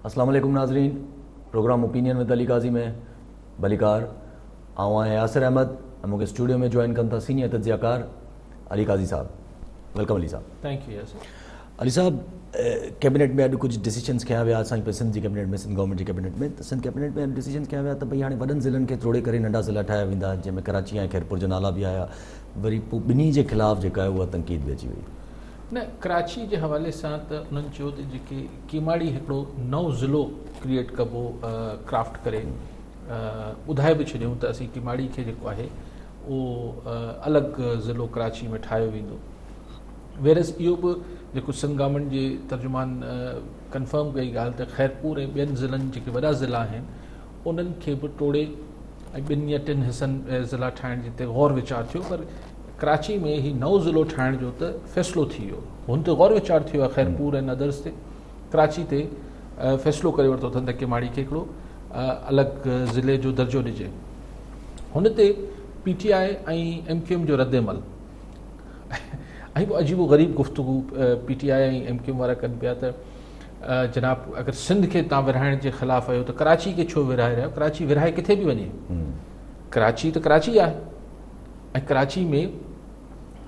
अस्सलाम वालेकुम नाज़रीन, प्रोग्राम ओपिनियन विद अली काज़ी में भलीकार आऊँ यासिर अहमद मूंखे स्टूडियो में जॉइन कनि था सीनियर तज्ज़ियाकार अली काज़ी साहब। वेलकम अली साहब। Thank you Yasir. अली साहब, कैबिनेट में अॼु कुझु डिसीजन्स खया विया असांजी सिंध जी कैबिनेट में, सिंध गवर्नमेंट जी कैबिनेट में। त सिंध कैबिनेट में डिसीजन खया विया त भई हाणे वॾनि ज़िलनि खे तोड़े करे नंढा ज़िला ठाहिया वेंदा, जंहिंमें कराची ऐं खैरपुर जो नाला बि आया। वरी पोइ ॿिन्ही जे ख़िलाफ़ु जेका आहे उहा तनक़ीद बि अची वई। न, कराची जे हवाले सां त उन्हनि चयो त जेके कीमाड़ी हिकिड़ो नओं ज़िलो क्रिएट कबो क्राफ्ट करे ॿुधाए बि छॾियूं त असीं कीमाड़ी खे जेको आहे उहो अलॻि ज़िलो कराची में ठाहियो वेंदो। वेरस इहो बि जेको सिंध गवर्नमेंट जे तर्जुमान कंफर्म कई ॻाल्हि त खैरपुर ऐं ॿियनि ज़िलनि जेके वॾा ज़िला आहिनि उन्हनि खे बि टोड़े ऐं 2 या 3 हिसनि ज़िला ठाहिण जे ते गौर वीचार थियो। पर कराची में ही नओं ज़िलो ठाहिण जो त फ़ैसिलो थी वियो। हुन ते गौर वीचार थियो आहे खैरपुर ऐं अदर्स ते। कराची ते फ़ैसिलो करे वरितो अथनि त कीमाड़ी खे हिकिड़ो अलॻि ज़िले जो दर्जो ॾिजे। हुन ते PTI ऐं MQM जो रद्दमल ऐं पोइ अजीबो ग़रीब गुफ़्तगू PTI ऐं MQM वारा कनि पिया त जनाब अगरि सिंध खे तव्हां विरहाइण जे ख़िलाफ़ु आहियो त कराची खे छो विरहाए रहिया आहियो? कराची विरहाए किथे बि वञे, कराची त कराची आहे। ऐं कराची में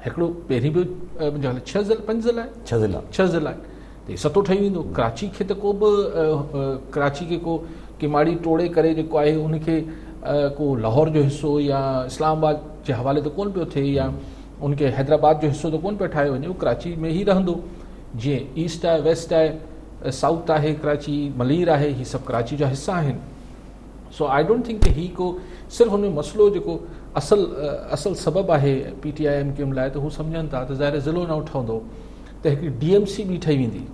हिकिड़ो पहिरीं बि मुंहिंजो हाल 5 ज़िला आहे, 6 ज़िला आहिनि त हीउ सतो ठही वेंदो। कराची खे त को बि कराची खे को कीमाड़ी टोड़े करे जेको आहे उनखे को लाहौर जो हिसो या इस्लामाबाद जे हवाले त कोन पियो थिए या उनखे हैदराबाद जो हिसो त कोन पियो ठाहियो वञे। उहो कराची में ई रहंदो। जीअं ईस्ट आहे, वेस्ट आहे, साउथ आहे, कराची मलीर आहे, हीअ सभु कराची जा हिसा आहिनि। सो आई डोंट थिंक ही को सिर्फ़ु हुन मसइलो जेको असल सबबु आहे PTI MQM लाइ त हू सम्झनि था त ज़ाहिर ज़िलो न ठहंदो त हिकिड़ी DMC बि ठही वेंदी।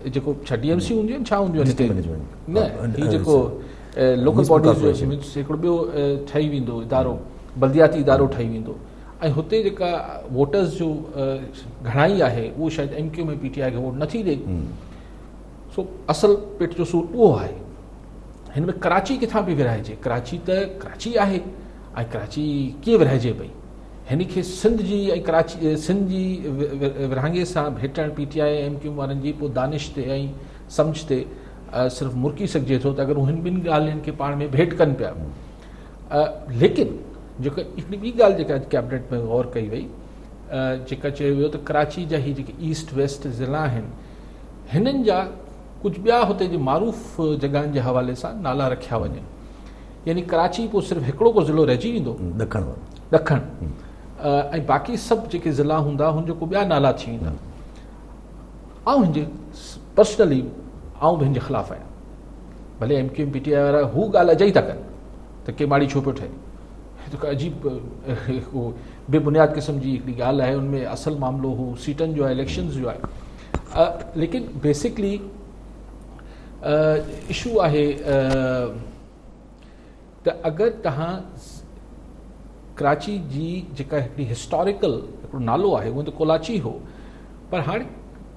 जेको छा DMC हूंदियूं आहिनि, छा हूंदियूं आहिनि न, हीअ जेको लोकल बॉडीज़ हिकिड़ो ॿियो ठही वेंदो इदारो, बल्दियाती इदारो ठही वेंदो। ऐं हुते जेका वोटर्स जो घणाई आहे उहो शायदि MQM ऐं PTI खे वोट नथी ॾे। सो असल पेट जो सूर उहो आहे। हिन में कराची किथां बि विरहाइजे, कराची त कराची आहे ऐं कराची कीअं विरहाइजे पई? हिन खे सिंध जी ऐं कराची सिंध जी विरहांगे सां भेटण PTI ऐं MQM वारनि जी पोइ दानिश ते ऐं सम्झ ते सिर्फ़ु मुरकी सघिजे थो त अगरि हिन 2 ॻाल्हियुनि खे पाण में भेट कनि पिया। लेकिन जेका हिकिड़ी ॿी ॻाल्हि जेका कैबिनेट में गौर कई वई, जेका चयो वियो त कराची जा ही जेके ईस्ट वेस्ट ज़िला आहिनि हिननि जा कुझु ॿिया हुते जे मारूफ़ जॻहियुनि जे हवाले सां नाला रखिया वञनि। यानी कराची पोइ सिर्फ़ु हिकिड़ो को ज़िलो रहिजी वेंदो ॾखण ऐं बाक़ी सभु जेके ज़िला हूंदा हुनजो को ॿिया नाला थी वेंदा। ऐं हिनजे पर्सनली हिन जे ख़िलाफ़ु आहियां। भले MQM PTI वारा हू ॻाल्हि अजाई था कनि त कीमाड़ी छो पियो ठहे, जेको अजीब बेबुनियाद क़िस्म जी हिकिड़ी ॻाल्हि आहे। उनमें असल मामिलो हू सीटनि जो आहे, इलेक्शन्स जो आहे। लेकिन बेसिकली इशू आहे त अगरि तव्हां कराची जी जेका हिकिड़ी हिस्टोरिकल हिकिड़ो नालो आहे उहो त कोलाची हो, पर हाणे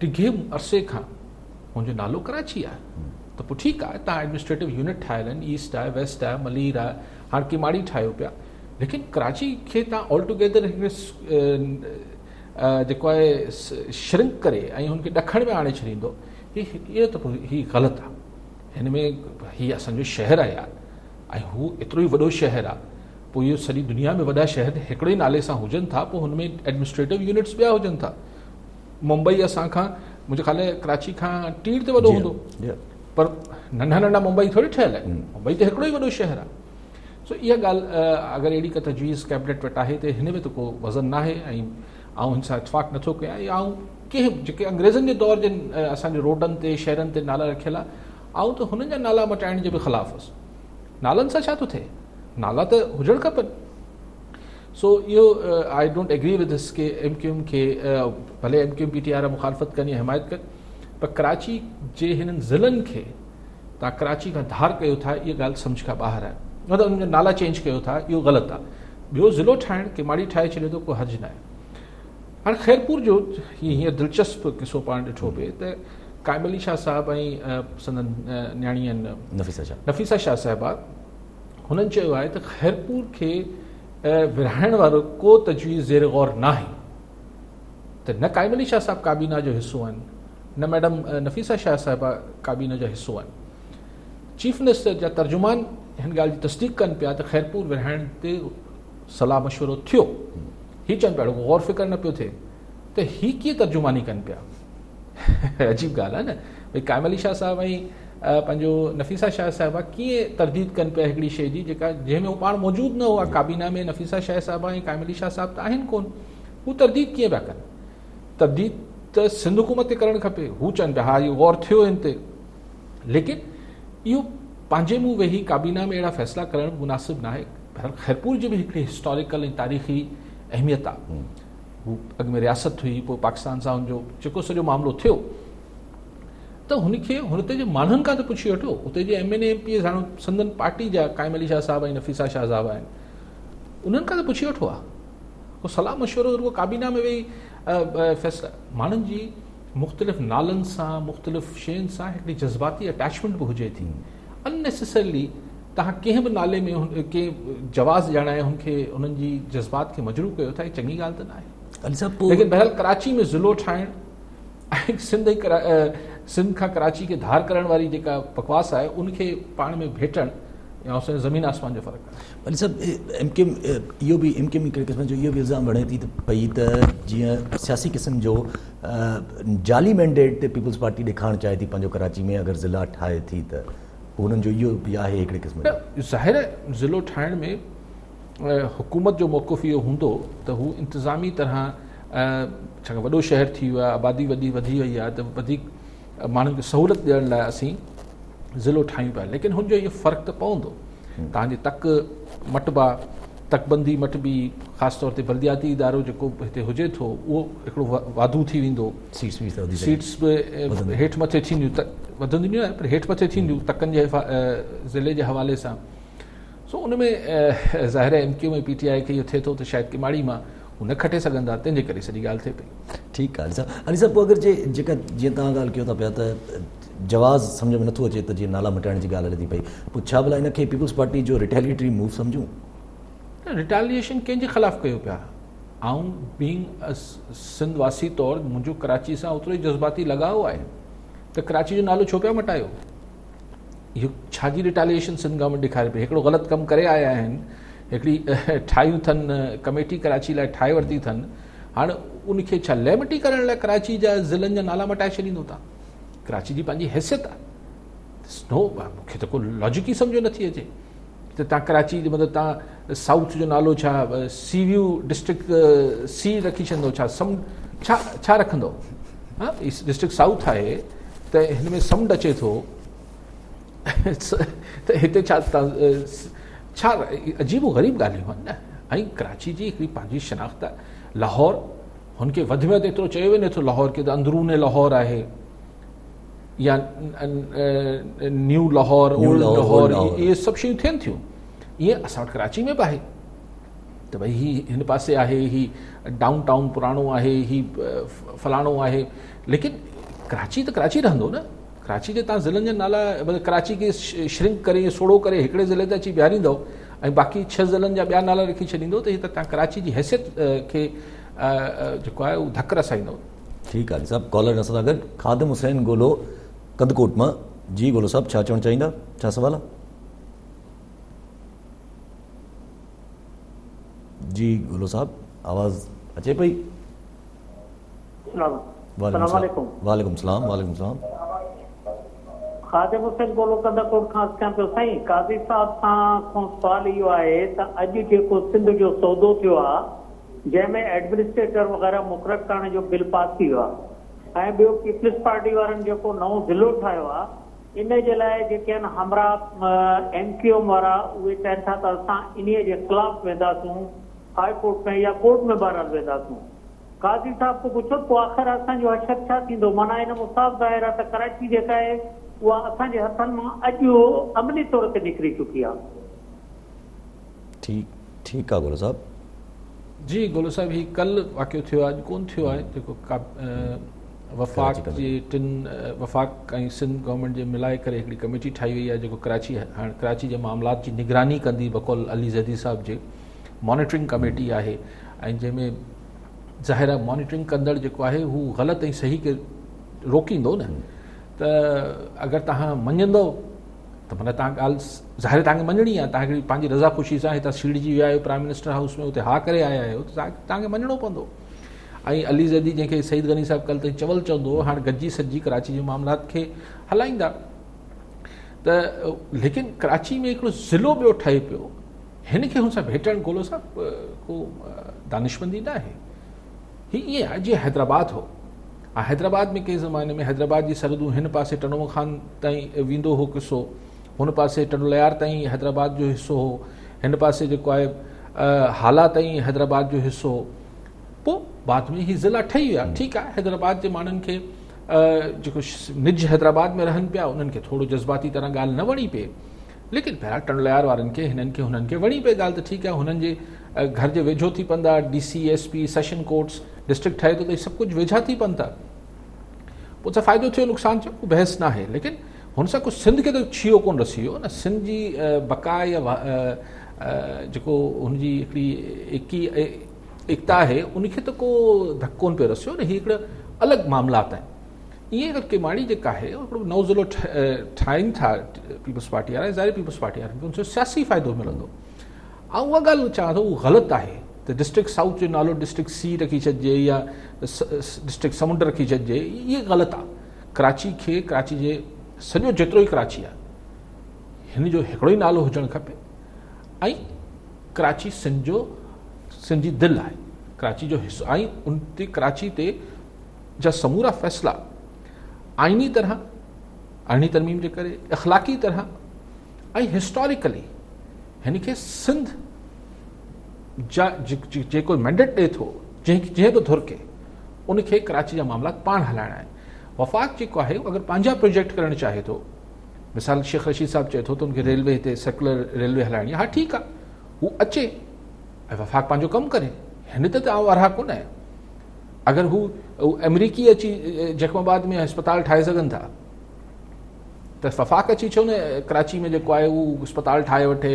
टिघे अरसे खां हुनजो नालो कराची आहे त पोइ ठीकु आहे, तव्हां एडमिनिस्ट्रेटिव यूनिट ठाहियल आहिनि, ईस्ट आहे, वेस्ट आहे, मलीर आहे, हाणे कीमाड़ी ठाहियो पिया। लेकिन कराची खे तव्हां ऑल टुगेदर हिकिड़े जेको आहे श्रिंक करे ऐं हुनखे ॾखण में आणे छॾींदो, इहो त पोइ हीअ ग़लति आहे। हिन में हीअ असांजो शहर आहे यार, ऐं हू एतिरो ई वॾो शहर आहे। पोइ इहो सॼी दुनिया में वॾा शहर हिकिड़े ई नाले सां हुजनि था, पोइ हुन में एडमिनिस्ट्रेटिव यूनिट्स ॿिया हुजनि था। मुंबई असांखां मुंहिंजे ख़्याल मुंबई खां टीड़ ते वॾो हूंदो, पर नंढा नंढा मुंबई थोरी ठहियल आहे। मुंबई त हिकिड़ो ई वॾो शहर आहे। सो इहा ॻाल्हि अगरि अहिड़ी का तजवीज़ कैबिनेट वटि आहे त हिन में त को वज़न न आहे ऐं हिन सां इतफ़ाक़ नथो कयां। या कंहिं जेके अंग्रेज़नि जे दौर जे असांजे रोडनि ते शहरनि ते नाला रखियल आहे, त हुननि जा नाला मटाइण जे बि ख़िलाफ़ हुअसि। नालनि सां छा थो थिए? नाला त हुजणु खपनि। सो इहो I don't agree with this के MQM खे भले MQM PTI वारा मुखालफ़त कनि या हिमायत कनि, पर कराची जे हिननि ज़िलनि खे तव्हां कराची खां धार कयो था, इहा ॻाल्हि सम्झ खां ॿाहिरि आहे। मतिलबु हुनजा नाला चेंज कयो था, इहो ग़लति आहे। ॿियो ज़िलो ठाहिण कीमाड़ी ठाहे छॾियो त को हर्ज न आहे। हाणे खैरपुर जो हीअं दिलचस्प किसो पाण ॾिठो पिए त काइम अली शाह साहिबु ऐं संदन न्याणी आहिनि नफ़ीसा शाह साहिबा, हुननि चयो आहे त खैरपुर खे विरहाइण वारो को तजवीज़ ज़ेर गौर न आहे। त न काइम अली शाह साहिबु काबीना जो हिसो आहिनि, न मैडम नफ़ीसा शाह साहिबा काबीना जो हिस्सो आहिनि। चीफ मिनिस्टर जा तर्जुमान हिन ॻाल्हि जी तस्दीक कनि पिया त ख़ैरपुर विरहाइण ते सलाह मशवरो थियो। हीअ चवनि पिया गौर फिक्र न पियो थिए त हीअ कीअं तर्जुमानी कनि पिया। अजीब ॻाल्हि आहे न भई काइम अली शाह साहिब ऐं पंहिंजो नफ़ीसा शाह साहिबा कीअं तरदीद कनि पिया हिकिड़ी शइ जी जेका जंहिंमें हू पाण मौजूदु न हुआ काबीना में। नफ़ीसा शाह साहिबा ऐं काइम अली शाह साहिब त आहिनि कोन, हू तरदीद कीअं पिया कनि। तरदीद त सिंध हुकूमत ते करणु खपे। हू चवनि पिया हा इहो गौर थियो हिन ते, लेकिन इहो पंहिंजे मुंहुं वेही काबीना में अहिड़ा फ़ैसिला करणु मुनासिबु न आहे। बहरहाल ख़ैरपुर जी बि हिकिड़ी हिस्टोरिकल ऐं तारीख़ी अहमियत आहे। हू अॻु में रियासत हुई, पोइ पाकिस्तान सां हुनजो जेको सॼो मामिलो थियो त हुनखे हुन ते जे माण्हुनि खां त पुछी वठो। उते जे MNA MPs हाणे संदन पार्टी जा काइम अली शाह साहिब ऐं नफ़ीसा शाह साहिब आहिनि, उन्हनि खां त पुछी वठो आहे। को सलाह मशवरो रुगो काबीना में वेही फ़ैसिला। माण्हुनि जी मुख़्तलिफ़ नालनि सां मुख़्तलिफ़ शयुनि सां हिकिड़ी जज़्बाती अटैचमेंट बि हुजे थी। अननेसेसरली तव्हां कंहिं बि नाले में कंहिं जवाज़ ॼाणाए हुनखे हुननि जी जज़्बात खे मजरू कयो था, हीअ चङी ॻाल्हि त न आहे। लेकिन बहरहाल कराची में ज़िलो ठाहिणु ऐं सिंध खां कराची खे धार करण वारी जेका बकवास आहे उनखे पाण में भेटणु या उसमें ज़मीन आसमान जो फ़र्क़ु आहे। अली साहब MK इहो बि MK हिकिड़े क़िस्म जो इहो बि इल्ज़ाम वणे थी पई त जीअं सियासी क़िस्म जो जाली मैंडेट ते पीपल्स पार्टी ॾेखारणु चाहे थी पंहिंजो कराची में अगरि ज़िला ठाहे थी त उन्हनि जो इहो बि आहे हिकिड़े क़िस्म जो। ज़ाहिर ज़िलो ठाहिण में हुकूमत जो मौक़िफ़ इहो हूंदो त हू इंतिज़ामी तरह छाकाणि वॾो शहर थी वियो आहे, आबादी वधी वई आहे, त वधीक माण्हुनि खे सहूलियत ॾियण लाइ असीं ज़िलो ठाहियूं पिया। लेकिन हुनजो इहो फ़र्क़ु त पवंदो। तव्हांजी मटबा तकबंदी मटबी ख़ासि तौर ते बल्दियाती इदारो जेको हिते हुजे थो उहो हिकिड़ो वाधू थी वेंदो। सीट्स बि हेठि मथे थींदियूं, वधंदियूं न पर हेठि मथे थींदियूं तकनि जे ज़िले जे हवाले सां। सो उन में ज़ाहिर MQ में PTI खे इहो थिए थो त शायदि किमाड़ी मां हू न खटे सघंदा, तंहिंजे करे सॼी ॻाल्हि थिए पई। ठीकु आहे अली साहब पोइ अगरि जेका जीअं तव्हां ॻाल्हि कयो था पिया त जवाज़ सम्झ में नथो अचे त जीअं नाला मटाइण जी ॻाल्हि हले थी पई, पोइ छा भला इनखे पीपल्स पार्टी जो रिटेलिएटरी मूव सम्झूं? रिटेलिएशन कंहिंजे ख़िलाफ़ु कयो पिया? आऊं बीइंग सिंध वासी तौरु मुंहिंजो कराची सां ओतिरो ई जज़्बाती लॻाव आहे त कराची जो नालो छो पिया मटायो? इहो छा जी रिटेलिएशन सिंध गवर्नमेंट ॾेखारे पई? हिकिड़ो ग़लति कमु करे आया आहिनि, हिकिड़ी ठाहियूं अथनि कमेटी कराची लाइ ठाहे वरिती अथनि, हाणे उनखे छा लेमटी करण लाइ कराची जा ज़िलनि जा नाला मटाए छॾींदो तव्हां? कराची जी पंहिंजी हैसियत आहे। मूंखे त को लॉजिक ई सम्झो नथी अचे त तव्हां कराची मतिलबु तव्हां साउथ जो नालो छा सी व्यू डिस्ट्रिक्ट सी रखी छॾींदो, छा रखंदो? हा डिस्ट्रिक्ट साउथ आहे त हिन में समुंड अचे थो त हिते छा अजीब ग़रीब ॻाल्हियूं आहिनि न। ऐं कराची जी हिकिड़ी पंहिंजी शनाख़्त आहे। लाहौर हुनखे वधि में वधि एतिरो चयो वञे थो लाहौर खे त अंदरूने लाहौर आहे या न्यू लाहौर ओल्ड लाहौर, इहे सभु शयूं थियनि थियूं। ईअं असां वटि कराची में बि आहे त भई हिन पासे आहे, ही डाउन टाउन पुराणो आहे, ही फलाणो आहे, लेकिन कराची त कराची रहंदो न। कराची जे तव्हां ज़िलनि जा नाला मतिलबु कराची खे श्रिंक करे सोड़ो करे हिकिड़े ज़िले ते अची बीहारींदो ऐं बाक़ी 6 ज़िलनि जा ॿिया नाला रखी छॾींदो त हीअ त तव्हां कराची जी हैसियत खे जेको आहे उहो धकु रसाईंदो। ठीकु आहे साहब, कॉलर असां सां गॾु ख़ादिम हुसैन गोलो कदकोट मां। जी गोलो साहब, छा चवणु चाहींदा, छा सवाल आहे? जी गोलो साहब, आवाज़ अचे पई? वालेकुम सलाम। वालेकुम सलाम। ख़ादिम हुसैन गोलो कदकोट खां अचां पियो। साईं काज़ी साहब सां सुवाल इहो आहे त अॼु जेको सिंध जो सौदो थियो आहे जंहिंमें एडमिनिस्ट्रेटर वग़ैरह मुक़ररु करण जो बिल पास थी वियो आहे ऐं ॿियो पीपल्स पार्टी वारनि जेको नओं ज़िलो ठाहियो आहे इन जे लाइ जेके आहिनि हमरा MQM वारा उहे चवनि था त असां इन्हीअ जे ख़िलाफ़ वेंदासूं, हाई कोर्ट में या कोर्ट में बहरहाल वेंदासूं। काज़ी साहब को पुछो पोइ आख़िर असांजो हशर छा थींदो? माना हिन में साफ़ ज़ाहिर आहे त कराची जेका आहे उहा असांजे हथनि मां अॼु अमली तौर ते निकिरी चुकी आहे। ठीकु आहे गोलो साहब। जी गोलो साहब, ही कल्ह वाक़ियो थियो आहे, अॼु कोन थियो आहे। जेको वफ़ाक़ जे वफ़ाक़ ऐं सिंध गवर्नमेंट जे मिलाए करे हिकिड़ी कमेटी ठाही वई आहे जेको हाणे कराची जे मामलात जी निगरानी कंदी, बकौल अली ज़ैदी साहब जे मॉनिटरिंग कमेटी आहे ऐं जंहिंमें ज़ाहिर आहे मॉनिटरिंग कंदड़ जेको आहे हू ग़लति ऐं सही खे रोकींदो न, त अगरि तव्हां मञंदो त माना तव्हां ॻाल्हि ज़ाहिर तव्हांखे मञणी आहे, तव्हांखे पंहिंजी रज़ा ख़ुशी सां हितां सीड़जी विया आहियो प्राइम मिनिस्टर हाउस में, उते हा करे आया आहियो, त तव्हांखे मञणो पवंदो। ऐं अली ज़ैदी जंहिंखे सईद गनी साहिबु कल्ह ताईं चवल चवंदो हाणे गॾिजी सॼी कराची जे मामलात खे हलाईंदा। त लेकिन कराची में हिकिड़ो ज़िलो ॿियो ठहे पियो, हिन खे हुन सां भेटणु गोलो सां को दानिशमंदी न आहे। हीअ ईअं आहे जीअं हैदराबाद हो, हैदराबाद में कंहिं ज़माने में हैदराबाद जी सरहदूं हिन पासे टनोम खान ताईं वेंदो हो किसो, हुन पासे टनोलयार ताईं हैदराबाद जो हिसो हो, हिन पासे जेको आहे हाला ताईं हैदराबाद जो हिसो हो। पोइ बाद में ही ज़िला ठही विया। ठीकु आहे, हैदराबाद जे माण्हुनि खे जेको निज हैदराबाद में रहनि पिया उन्हनि खे थोरो जज़्बाती तरह ॻाल्हि न वणी पए, लेकिन पहिरियां टनोलयार वारनि खे हिननि खे हुननि खे वणी पए ॻाल्हि, त ठीकु आहे हुननि जे घर जे वेझो थी पवंदा, DC SP session courts district ठहे थो त सभु कुझु वेझा थी पवनि था। पोइ त फ़ाइदो थियो नुक़सानु थियो को बहस न आहे, लेकिन हुन सां कुझु सिंध खे त छियो कोन रसी वियो न। सिंध जी बका या जेको हुनजी हिकिड़ी एकता आहे उनखे त को धक कोन पियो रसियो न। हीअ हिकिड़ा अलॻि मामलात आहिनि। ईअं अगरि केमाड़ी जेका आहे हिकिड़ो नओं ज़िलो ठाहिनि था पीपल्स पार्टी वारा, ज़ाहिर पीपल्स पार्टी वारनि खे उनसां सियासी फ़ाइदो मिलंदो। ऐं उहा ॻाल्हि चवां थो उहा ग़लति आहे त डिस्ट्रिक्ट साउथ जो नालो डिस्ट्रिक्ट C रखी छॾिजे या डिस्ट्रिक्ट समुंड रखी छॾिजे, इहे ग़लति आहे। कराची खे, कराची जे सॼो जेतिरो ई कराची आहे हिन जो हिकिड़ो ई नालो हुजणु खपे। ऐं कराची सिंध जी दिलि आहे, कराची जो हिसो। ऐं उन ते कराची ते जा समूरा फ़ैसिला आइनी तरह, आइनी तरमीम जे करे, अख़लाक़ी तरह ऐं हिस्टोरिकली हिन खे सिंध जा जेको मैंडेट ॾिए थो, जंहिं बि धुर खे उनखे कराची जा मामला पाण हलाइणा आहिनि। वफ़ाक़ जेको आहे अगरि पंहिंजा प्रोजेक्ट करणु चाहे थो, मिसाल शेख रशीद साहिबु चए थो त उनखे रेलवे हिते सर्कुलर रेलवे हलाइणी आहे, हा ठीकु आहे, हू अचे ऐं वफ़ाक़ पंहिंजो कमु करे, हिन ते तव्हां वारा कोन आहे। अगरि हू अमरीकी अची जैकमाबाद में अस्पताल ठाहे सघनि था त वफ़ाक़ अची छो न कराची में जेको आहे उहो अस्पताल ठाहे वठे,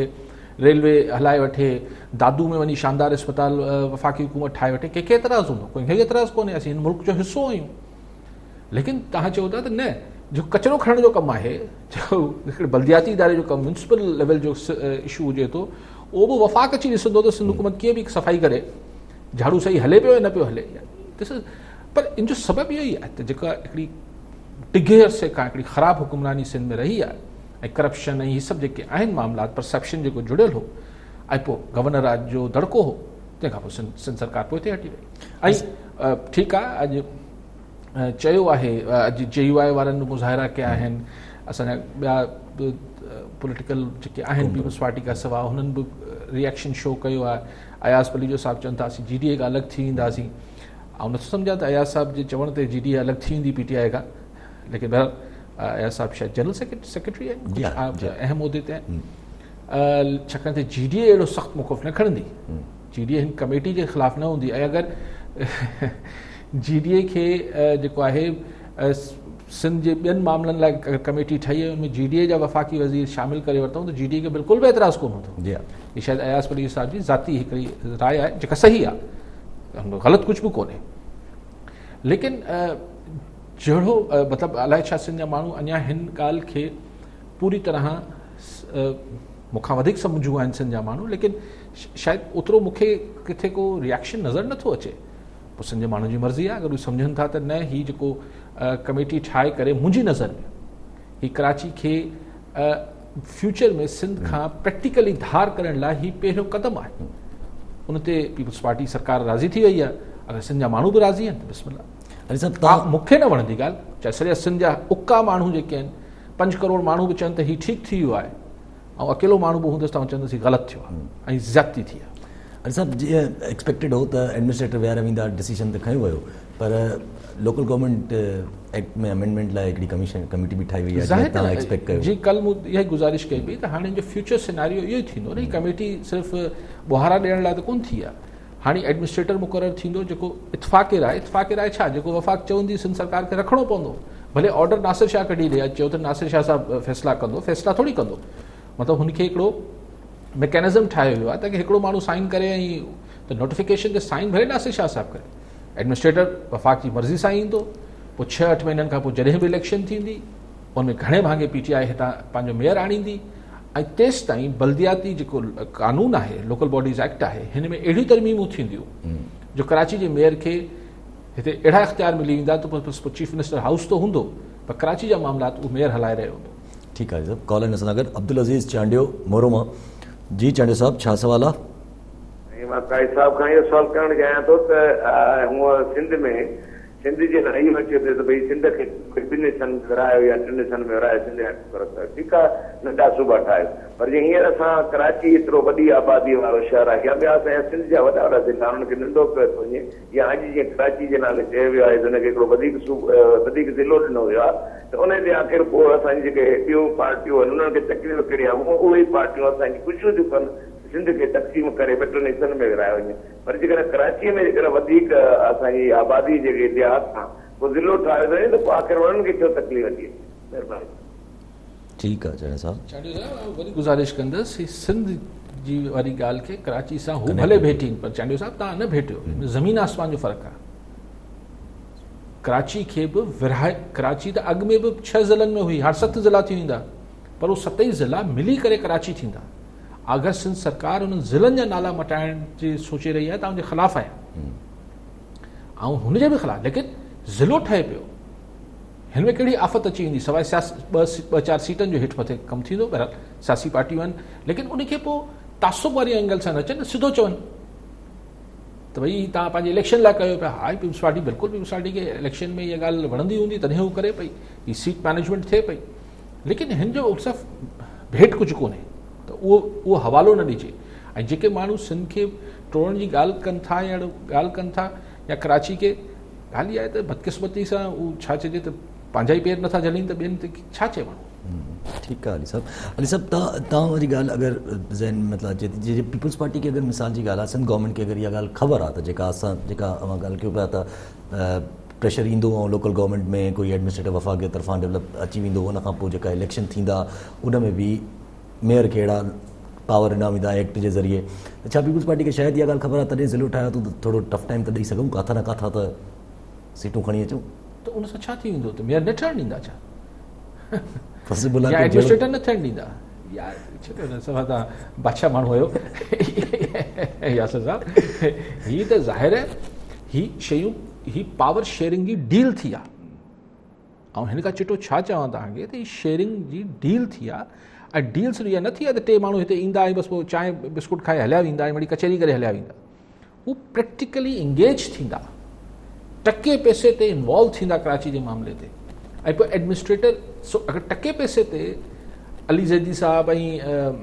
रेलवे हलाए वठे, दादू में वञी शानदार अस्पताल वफ़ाक़ी हुकूमत ठाहे वठे। कंहिंखे एतिराज़ु हूंदो, कंहिंखे एतिराज़ु कोन्हे, असीं हिन मुल्क जो हिसो आहियूं। लेकिन तव्हां चओ था त न, जो कचिरो खणण जो कमु आहे, जो हिकिड़े बल्दियाती इदारे जो कमु, म्यूनिसिपल लेवल जो इशू हुजे थो, उहो बि वफ़ाक़ अची ॾिसंदो त सिंध हुकूमत कीअं बि सफ़ाई करे, झाड़ू सही हले पियो या न पियो हले। पर इन जो सबबु इहो ई आहे त जेका हिकिड़ी टिघे अरसे खां हिकिड़ी ख़राबु हुकुमरानी सिंध में रही आहे ऐं करप्शन ऐं इहे सभु जेके आहिनि मामलात, परसेप्शन जेको जुड़ियल हो, ऐं पोइ गवर्नर राज जो दड़को हो, तंहिंखां पोइ सिंध सरकार पोइ हिते हटी वई। ऐं ठीकु आहे, अॼु चयो आहे, अॼु JUI वारनि मुज़ाहिरा कया आहिनि, असांजा ॿिया पॉलिटिकल जेके आहिनि पीपल्स पार्टी खां सवाइ हुननि बि रिएक्शन शो कयो आहे। अयाज़ पली जो साहिबु चवनि था असीं GDA खां अलॻि थी वेंदासीं, ऐं नथो सम्झा त अयाज़ साहिब जे चवण ते GDA अलॻि थी वेंदी PTI खां, लेकिन बहरहाल अयाज़ साहिबु शायदि जनरल सेक्रेटरी आहिनि, अहम उहिदे ते आहिनि, छाकाणि त GDA अहिड़ो सख़्तु मौक़िफ़ न खणंदी, GDA हिन कमेटी जे ख़िलाफ़ु न हूंदी। ऐं अगरि GDA खे जेको आहे सिंध जे ॿियनि मामलनि लाइ अगरि कमेटी ठही आहे, उनमें GDA जा वफ़ाक़ी वज़ीर शामिल करे वरितऊं त GDA खे बिल्कुलु बि एतिराज़ु कोन हूंदो। हीअ शायदि अयाज़ पली साहिब जी ज़ाती हिकिड़ी राय आहे जेका सही आहे, ग़लति कुझु बि कोन्हे। लेकिन जहिड़ो मतिलबु अलाए छा सिंध जा माण्हू अञा हिन ॻाल्हि खे पूरी तरह मूंखां वधीक सम्झूं आहिनि सिंध जा माण्हू, लेकिन शायदि ओतिरो मूंखे किथे को रिएक्शन नज़र नथो अचे। पोइ सिंध जे माण्हुनि जी मर्ज़ी आहे, अगरि उहे सम्झनि था त न हीअ जेको कमेटी ठाहे करे, मुंहिंजी नज़र में हीअ कराची खे फ्यूचर में सिंध खां प्रैक्टिकली धार करण लाइ हीअ पहिरियों क़दम आहे। उन ते पीपल्स पार्टी सरकार राज़ी थी वई आहे, अगरि सिंध जा माण्हू बि राज़ी आहिनि त बिस्मिल्लाह। मूंखे न वणंदी ॻाल्हि, चाहे सॼा सिंध जा उका माण्हू जेके आहिनि, 5 करोड़ माण्हू बि चवनि त हीअ ठीकु थी वियो आहे, ऐं अकेलो माण्हू बि हूंदुसि त चवंदुसि ग़लति थियो आहे ऐं ज़्यादती थी आहे। अरे साहब, जीअं एक्सपेक्टेड हो त एडमिनिस्ट्रेटर विहारे वेंदा, डिसीजन त खयो वियो, पर लोकल गवर्नमेंट एक्ट में अमेंडमेंट लाइ हिकिड़ी कमेटी बि ठाही वई आहे, तव्हां एक्सपेक्ट कयो? जी, कल्ह मूं इहा गुज़ारिश कई हुई त हाणे जो फ्यूचर सिनारियो इहो ई थींदो न, हीअ कमेटी सिर्फ़ु बुहारा ॾियण लाइ त कोन थी आहे। हाणे एडमिनिस्ट्रेटर मुक़ररु थींदो जेको इतफ़ाक़े राय छा, जेको वफ़ाक़ चवंदी सिंध सरकार खे रखिणो पवंदो। भले ऑर्डर नासिर शाह कढी ॾे, चयो त नासिर शाह साहिबु फ़ैसिला कंदो, फ़ैसिला थोरी कंदो, मतिलबु हुनखे हिकिड़ो मैकेनिज़म ठाहियो वियो आहे ताकी हिकिड़ो माण्हू साइन करे, ऐं त नोटिफिकेशन ते साइन भले नासिर शाह साहिबु करे, एडमिनिस्ट्रेटर वफ़ाक़ जी मर्ज़ी सां ईंदो, पोइ 6-8 महीननि खां पोइ जॾहिं बि इलेक्शन थींदी उनमें घणे भाङे PTI हितां पंहिंजो मेयर आणींदी ऐं तेसि ताईं बल्दियाती जेको कानून आहे लोकल बॉडीज़ एक्ट आहे हिन में अहिड़ियूं तरमीमूं थींदियूं जो कराची जे मेयर खे हिते अहिड़ा इख्तियार मिली वेंदा त पोइ चीफ मिनिस्टर हाउस त हूंदो पर कराची जा मामलात उहो मेयर हलाए रहियो हूंदो। ठीकु आहे सर, कॉल आहिनि असां सां गॾु अब्दुल अज़ीज़ चांडियो मोरो मां। जी चांडियो साहब, छा सवाल आहे? मां काई साहब खां इहो सवाल करणु चाहियां थो त हूअं सिंध जे लाइ इहो अचे थो त भई सिंध खे 2 सन विरायो या 3 सन में विरायो, सिंध ठीकु आहे नंढा सूबा ठाहियो, पर जीअं हींअर असां कराची एतिरो वॾी आबादी वारो शहर आहे या ॿिया असांजा सिंध जा वॾा वॾा ज़िला उन्हनि खे नंढो कयो थो वञे या अॼु जीअं कराची जे नाले चयो वियो आहे त हुनखे हिकिड़ो वधीक ज़िलो ॾिनो वियो आहे त उन ते आख़िर पोइ असांजी जेके ॿियूं पार्टियूं आहिनि उन्हनि खे तकलीफ़ कहिड़ी आहे उहे ई पार्टियूं असांजी ख़ुशियूं थियूं कनि सिंध खे तक़सीम करे 2-3 हिसनि में विरायो वञे, पर जेकॾहिं कराचीअ में जेकॾहिं वधीक असांजी आबादी जेके इतिहास खां पोइ ज़िलो ठाहियो वञे त पोइ आख़िर उन्हनि खे छो तकलीफ़ थिए? महिरबानी। ठीकु आहे चांडियो साहब, वरी गुज़ारिश कंदुसि सिंध जी वारी ॻाल्हि खे कराची सां हू भले भेटीनि पर चांडियो साहब तव्हां न भेटियो, ज़मीन आसमान जो फ़र्क़ु आहे। कराची खे बि विरहाए, कराची त अॻु में बि 6 ज़िलनि में हुई, हाणे 7 ज़िला थी वेंदा, पर उहे 7 ज़िला मिली करे कराची थींदा। अगरि सिंध सरकार उन्हनि ज़िलनि जा नाला मटाइण जी सोचे रही आहे त उनजे ख़िलाफ़ आहे ऐं हुनजे बि ख़िलाफ़, लेकिन ज़िलो ठहे पियो, हिन में कहिड़ी आफ़त अची वेंदी सवाइ 2-4 सीटनि जो हेठि मथे कमु थींदो। बहरहाल सियासी पार्टियूं आहिनि, लेकिन उनखे पोइ तासुब वारी एंगल सां न अचनि, सिधो चवनि त भई तव्हां पंहिंजे इलेक्शन लाइ कयो पिया। हा, पीपल्स पार्टी बिल्कुलु पीपल्स पार्टी खे इलेक्शन में इहा ॻाल्हि वणंदी हूंदी तॾहिं हू करे पई, हीअ सीट मैनेजमेंट थिए पई, लेकिन हिन जो सिर्फ़ु भेट कुझु कोन्हे त उहो हवालो न ॾिजे। ऐं जेके माण्हू सिंध खे टोड़ण जी ॻाल्हि कनि था या ॻाल्हि कनि था या कराची खे, ॻाल्हि इहा आहे त बदकिस्मती सां उहो छा चइजे त पंहिंजा ई पेर नथा झलनि त ॿियनि ते छा चए माण्हू। ठीकु आहे अली साहब, तव्हां वारी ॻाल्हि अगरि ज़हन मतिलबु अचे थी जे पीपल्स पार्टी खे अगरि मिसाल जी ॻाल्हि आहे, सिंध गवर्नमेंट खे अगरि इहा ॻाल्हि ख़बर आहे त जेका अवां ॻाल्हि कयूं पिया त प्रेशर ईंदो ऐं लोकल गवर्नमेंट में कोई एडमिनिस्ट्रेटिव वफ़ाक़ जे तरफ़ां डेवलप अची वेंदो, उन खां पोइ जेका इलेक्शन थींदा उन में बि मेयर खे अहिड़ा पावर ॾिना वेंदा एक्ट जे ज़रिए, त छा पीपल्स पार्टी खे शायदि इहा ॻाल्हि ख़बर आहे तॾहिं ज़िलो ठाहियो त थोरो टफ टाइम त ॾेई सघूं किथां न किथां त सीटूं खणी अचूं? त उन सां छा थी वेंदो त मेयर न ठहणु ॾींदा छा पॉसिबल या एडमिनिस्ट्रेटर न थियणु ॾींदा? यार सभु तव्हां बादशाह माण्हू हुयो यासर साहब, हीअ त ज़ाहिर आहे ही शयूं ही पावर शेयरिंग जी डील थी आहे ऐं हिन खां चिटो छा चवां तव्हांखे त हीअ शेयरिंग जी डील थी आहे ऐं डील सिर्फ़ु इहा न थी आहे त 2 माण्हू हिते ईंदा ऐं बसि पोइ चांहि बिस्कुट खाए हलिया वेंदा ऐं वरी कचहरी करे हलिया वेंदा, हू प्रैक्टिकली इंगेज थींदा, टके पैसे ते इन्वॉल्व थींदा कराची जे मामले ते। ऐं पोइ एडमिनिस्ट्रेटर अगरि टके पैसे ते अली ज़ैदी साहब ऐं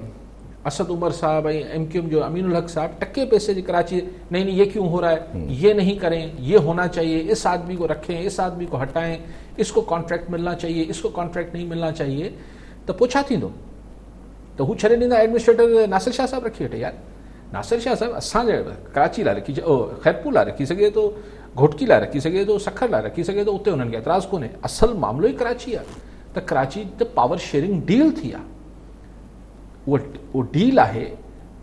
असद उमर साहब ऐं MQM जो अमीनुल हक साहब टके पैसे जी कराची नहीं ये क्यों हो रहा है, ये नहीं करें, ये होना चाहिए, इस आदमी को रखें, इस आदमी को हटाएं, इसको कॉन्ट्रैक्ट मिलना चाहिए, इसको कॉन्ट्रैक्ट नहीं मिलना चाहिए, त पोइ छा थींदो? त हू छॾे ॾींदा एडमिनिस्ट्रेटर नासिर शाह साहब रखी वठे। यार नासिर शाह साहब असांजे कराची लाइ रखी, खैरपुर लाइ रखी सघे थो, घोटकी लाइ रखी सघे थो, सखर लाइ रखी सघे थो, उते उन्हनि खे एतिराज़ु कोन्हे। असल मामिलो ई कराची आहे त कराची त पावर शेयरिंग डील थी आहे, उहो डील आहे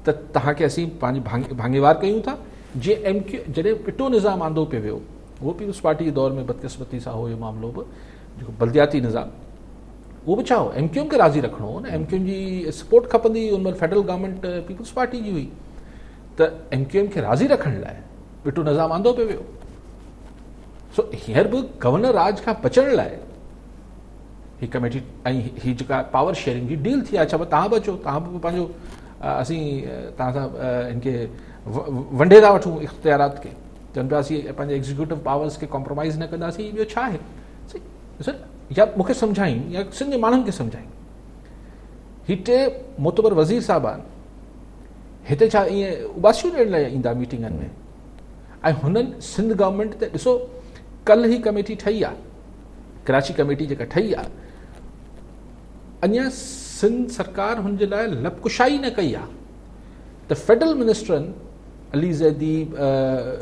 त तव्हांखे असीं पंहिंजी भाङेवार कयूं था। जीअं जॾहिं पिटो निज़ाम आंदो पियो वियो, उहो पीपल्स पार्टी जे दौर में बदकिस्मती सां हुयो मामिलो बि, जेको बल्दियाती निज़ाम, उहो बि छा हो MQM खे राज़ी रखिणो हो न, MQM जी सपोर्ट खपंदी हुई, उन महिल फेडरल गवर्नमेंट पीपल्स पार्टी जी हुई, त MQM खे राज़ी रखण लाइ पिटो निज़ाम आंदो पियो वियो। सो हींअर बि गवर्नर राज खां बचण लाइ ही कमेटी ऐं ही जेका पावर शेयरिंग जी डील थी आहे, अच्छा तव्हां बि अचो, तव्हां बि पंहिंजो असीं तव्हां सां हिनखे वंडे था वठूं इख्तियारात खे, चवनि पिया असीं पंहिंजे एग्ज़ीक्यूटिव पावर्स खे कॉम्प्रोमाइज़ न कंदासीं, ॿियो छा आहे? या मूंखे सम्झाईं या सिंध जे माण्हुनि खे सम्झाईं, ही 2 मोतबर वज़ीर साहब आहिनि, हिते छा ईअं उबासियूं ॾियण लाइ ईंदा मीटिंगनि में, ऐं हुननि सिंध गवर्नमेंट ते ॾिसो कल्ह ही कमेटी ठही आहे, कराची कमेटी जेका ठही आहे, अञा सिंध सरकार हुनजे लाइ लबकुशाई न कई आहे त फेडरल मिनिस्टरनि अली ज़ैदी,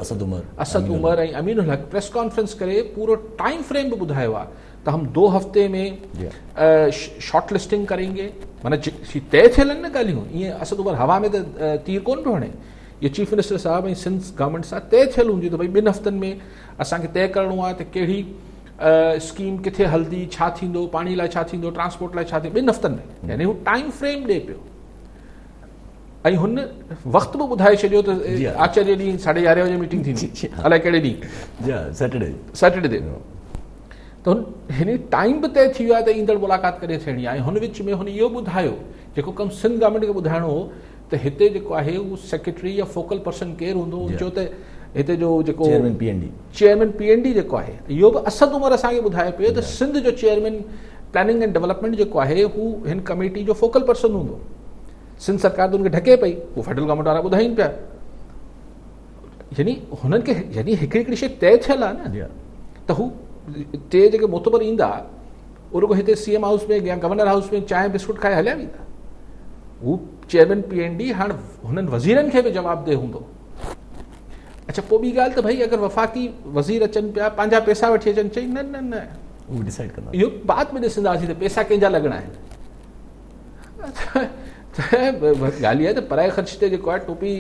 असद उमर ऐं अमीनुल हक प्रेस कॉन्फ्रेंस करे पूरो टाइम फ्रेम भी ॿुधायो आहे त हम 2 हफ़्ते में शॉर्ट लिस्टिंग करेंगे, माना तय थियल आहिनि न ॻाल्हियूं, ईअं असद उमर हवा में त तीर कोन पियो हणे, ये चीफ मिनिस्टर साहब ऐं सिंध गवर्नमेंट सां तय थियल हूंदियूं त भई 2 हफ़्तनि में असांखे तय करिणो आहे त कहिड़ी स्कीम किथे हलंदी, छा थींदो, पाणी लाइ छा थींदो, ट्रांसपोर्ट लाइ छा थींदो, 2 हफ़्तनि में, यानी हू टाइम फ्रेम ॾिए पियो ऐं हुन वक़्तु बि ॿुधाए छॾियो त आचार्य ॾींहुं 11:30 बजे मीटिंग थींदी, अलाए कहिड़े ॾींहुं, सैटरडे ते। त हुन हिन टाइम बि तय थी वियो आहे त ईंदड़ मुलाक़ात करे थियणी आहे। ऐं हुन विच में हुन इहो ॿुधायो जेको कमु सिंध गवर्नमेंट खे ॿुधाइणो हो त हिते जेको आहे उहो सेक्रेटरी या फोकल पर्सन केरु हूंदो, चयो त हिते जो जेको चेयरमैन PND जेको आहे, इहो बि असद उमर असांखे ॿुधाए पियो त सिंध जो चेयरमैन प्लानिंग एंड डेवलपमेंट जेको आहे हू हिन कमेटी जो फोकल पर्सन हूंदो। सिंध सरकार त हुनखे ढके पई, उहो फेडरल गवर्नमेंट वारा ॿुधाइनि पिया, यानी हुननि खे यानी हिकिड़ी शइ तय थियल आहे न त हू 3 जेके मोतबर ईंदा उहो रुगो हिते CM हाउस में या गवर्नर हाउस में चांहि बिस्कुट खाए हलिया वेंदा। हू चेयरमैन PND हाणे हुननि वज़ीरनि खे बि जवाबदेह हूंदो। अच्छा, पोइ ॿी ॻाल्हि त भई अगरि वफ़ाक़ी वज़ीर अचनि पिया, पंहिंजा पैसा वठी अचनि, चई न न न उहो डिसाइड कंदा, इहो बाद में ॾिसंदासीं त पैसा कंहिंजा लॻणा आहिनि। त ॻाल्हि इहा त पराए ख़र्च ते जेको आहे टोपी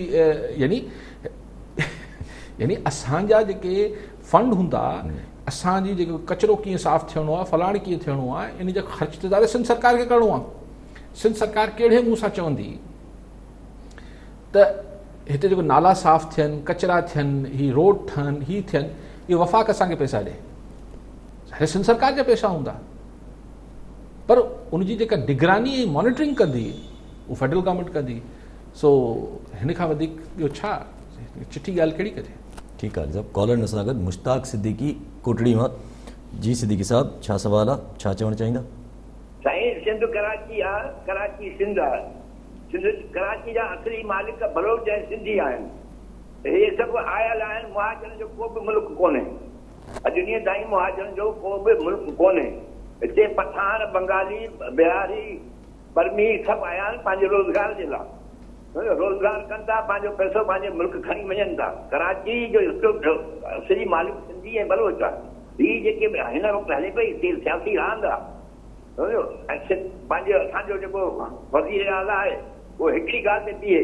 यानी असांजा जेके फंड हूंदा, असांजी जेको कचिरो कीअं साफ़ु थियणो आहे, फलाण कीअं थियणो आहे, इन जा ख़र्च त ज़्यादा सिंध सरकार खे करिणो आहे। सिंध सरकार कहिड़े मुंहं सां चवंदी त हिते जेको नाला साफ़ु थियनि, कचरा थियनि, ही रोड ठहनि, ही थियनि, इहो वफ़ाक़ असांखे पैसा ॾे, सिंध सरकार जा पैसा हूंदा, पर उनजी जेका निगरानी ऐं मॉनिटरिंग कंदी उहो फेडरल गवर्नमेंट कंदी। सो हिन खां वधीक ॿियो छा चिठी ॻाल्हि कहिड़ी कजे। ठीकु आहे जब कॉलर सां गॾु मुश्ताक सिद्दीकी कोटड़ी मां। जी सिद्दीकी साहब, छा सवाल आहे, छा चवणु चाहींदा? साईं, सिंध कराची आहे, कराची सिंध आहे। सिंध कराची जा असली मालिक बलोच ऐं सिंधी आहिनि। हे सभु आयल आहिनि, मुहाजिरनि जो को बि मुल्क कोन्हे, अॼु ॾींहं ताईं मुहाजिरनि जो को बि मुल्क कोन्हे। हिते पठान, बंगाली, बिहारी, बर्मी सभु आया आहिनि पंहिंजे रोज़गार जे लाइ, रोज़गार कनि था, पंहिंजो पैसो पंहिंजे मुल्क खणी वञनि था। कराची जो असली मालिक सिंधी ऐं बलोच आहे। हीअ जेके हिन वक़्तु हले पई सियासी रांदि आहे, सम्झो, ऐं पंहिंजो असांजो जेको वज़ीर आला आहे उहो हिकिड़ी ॻाल्हि ते बीहे,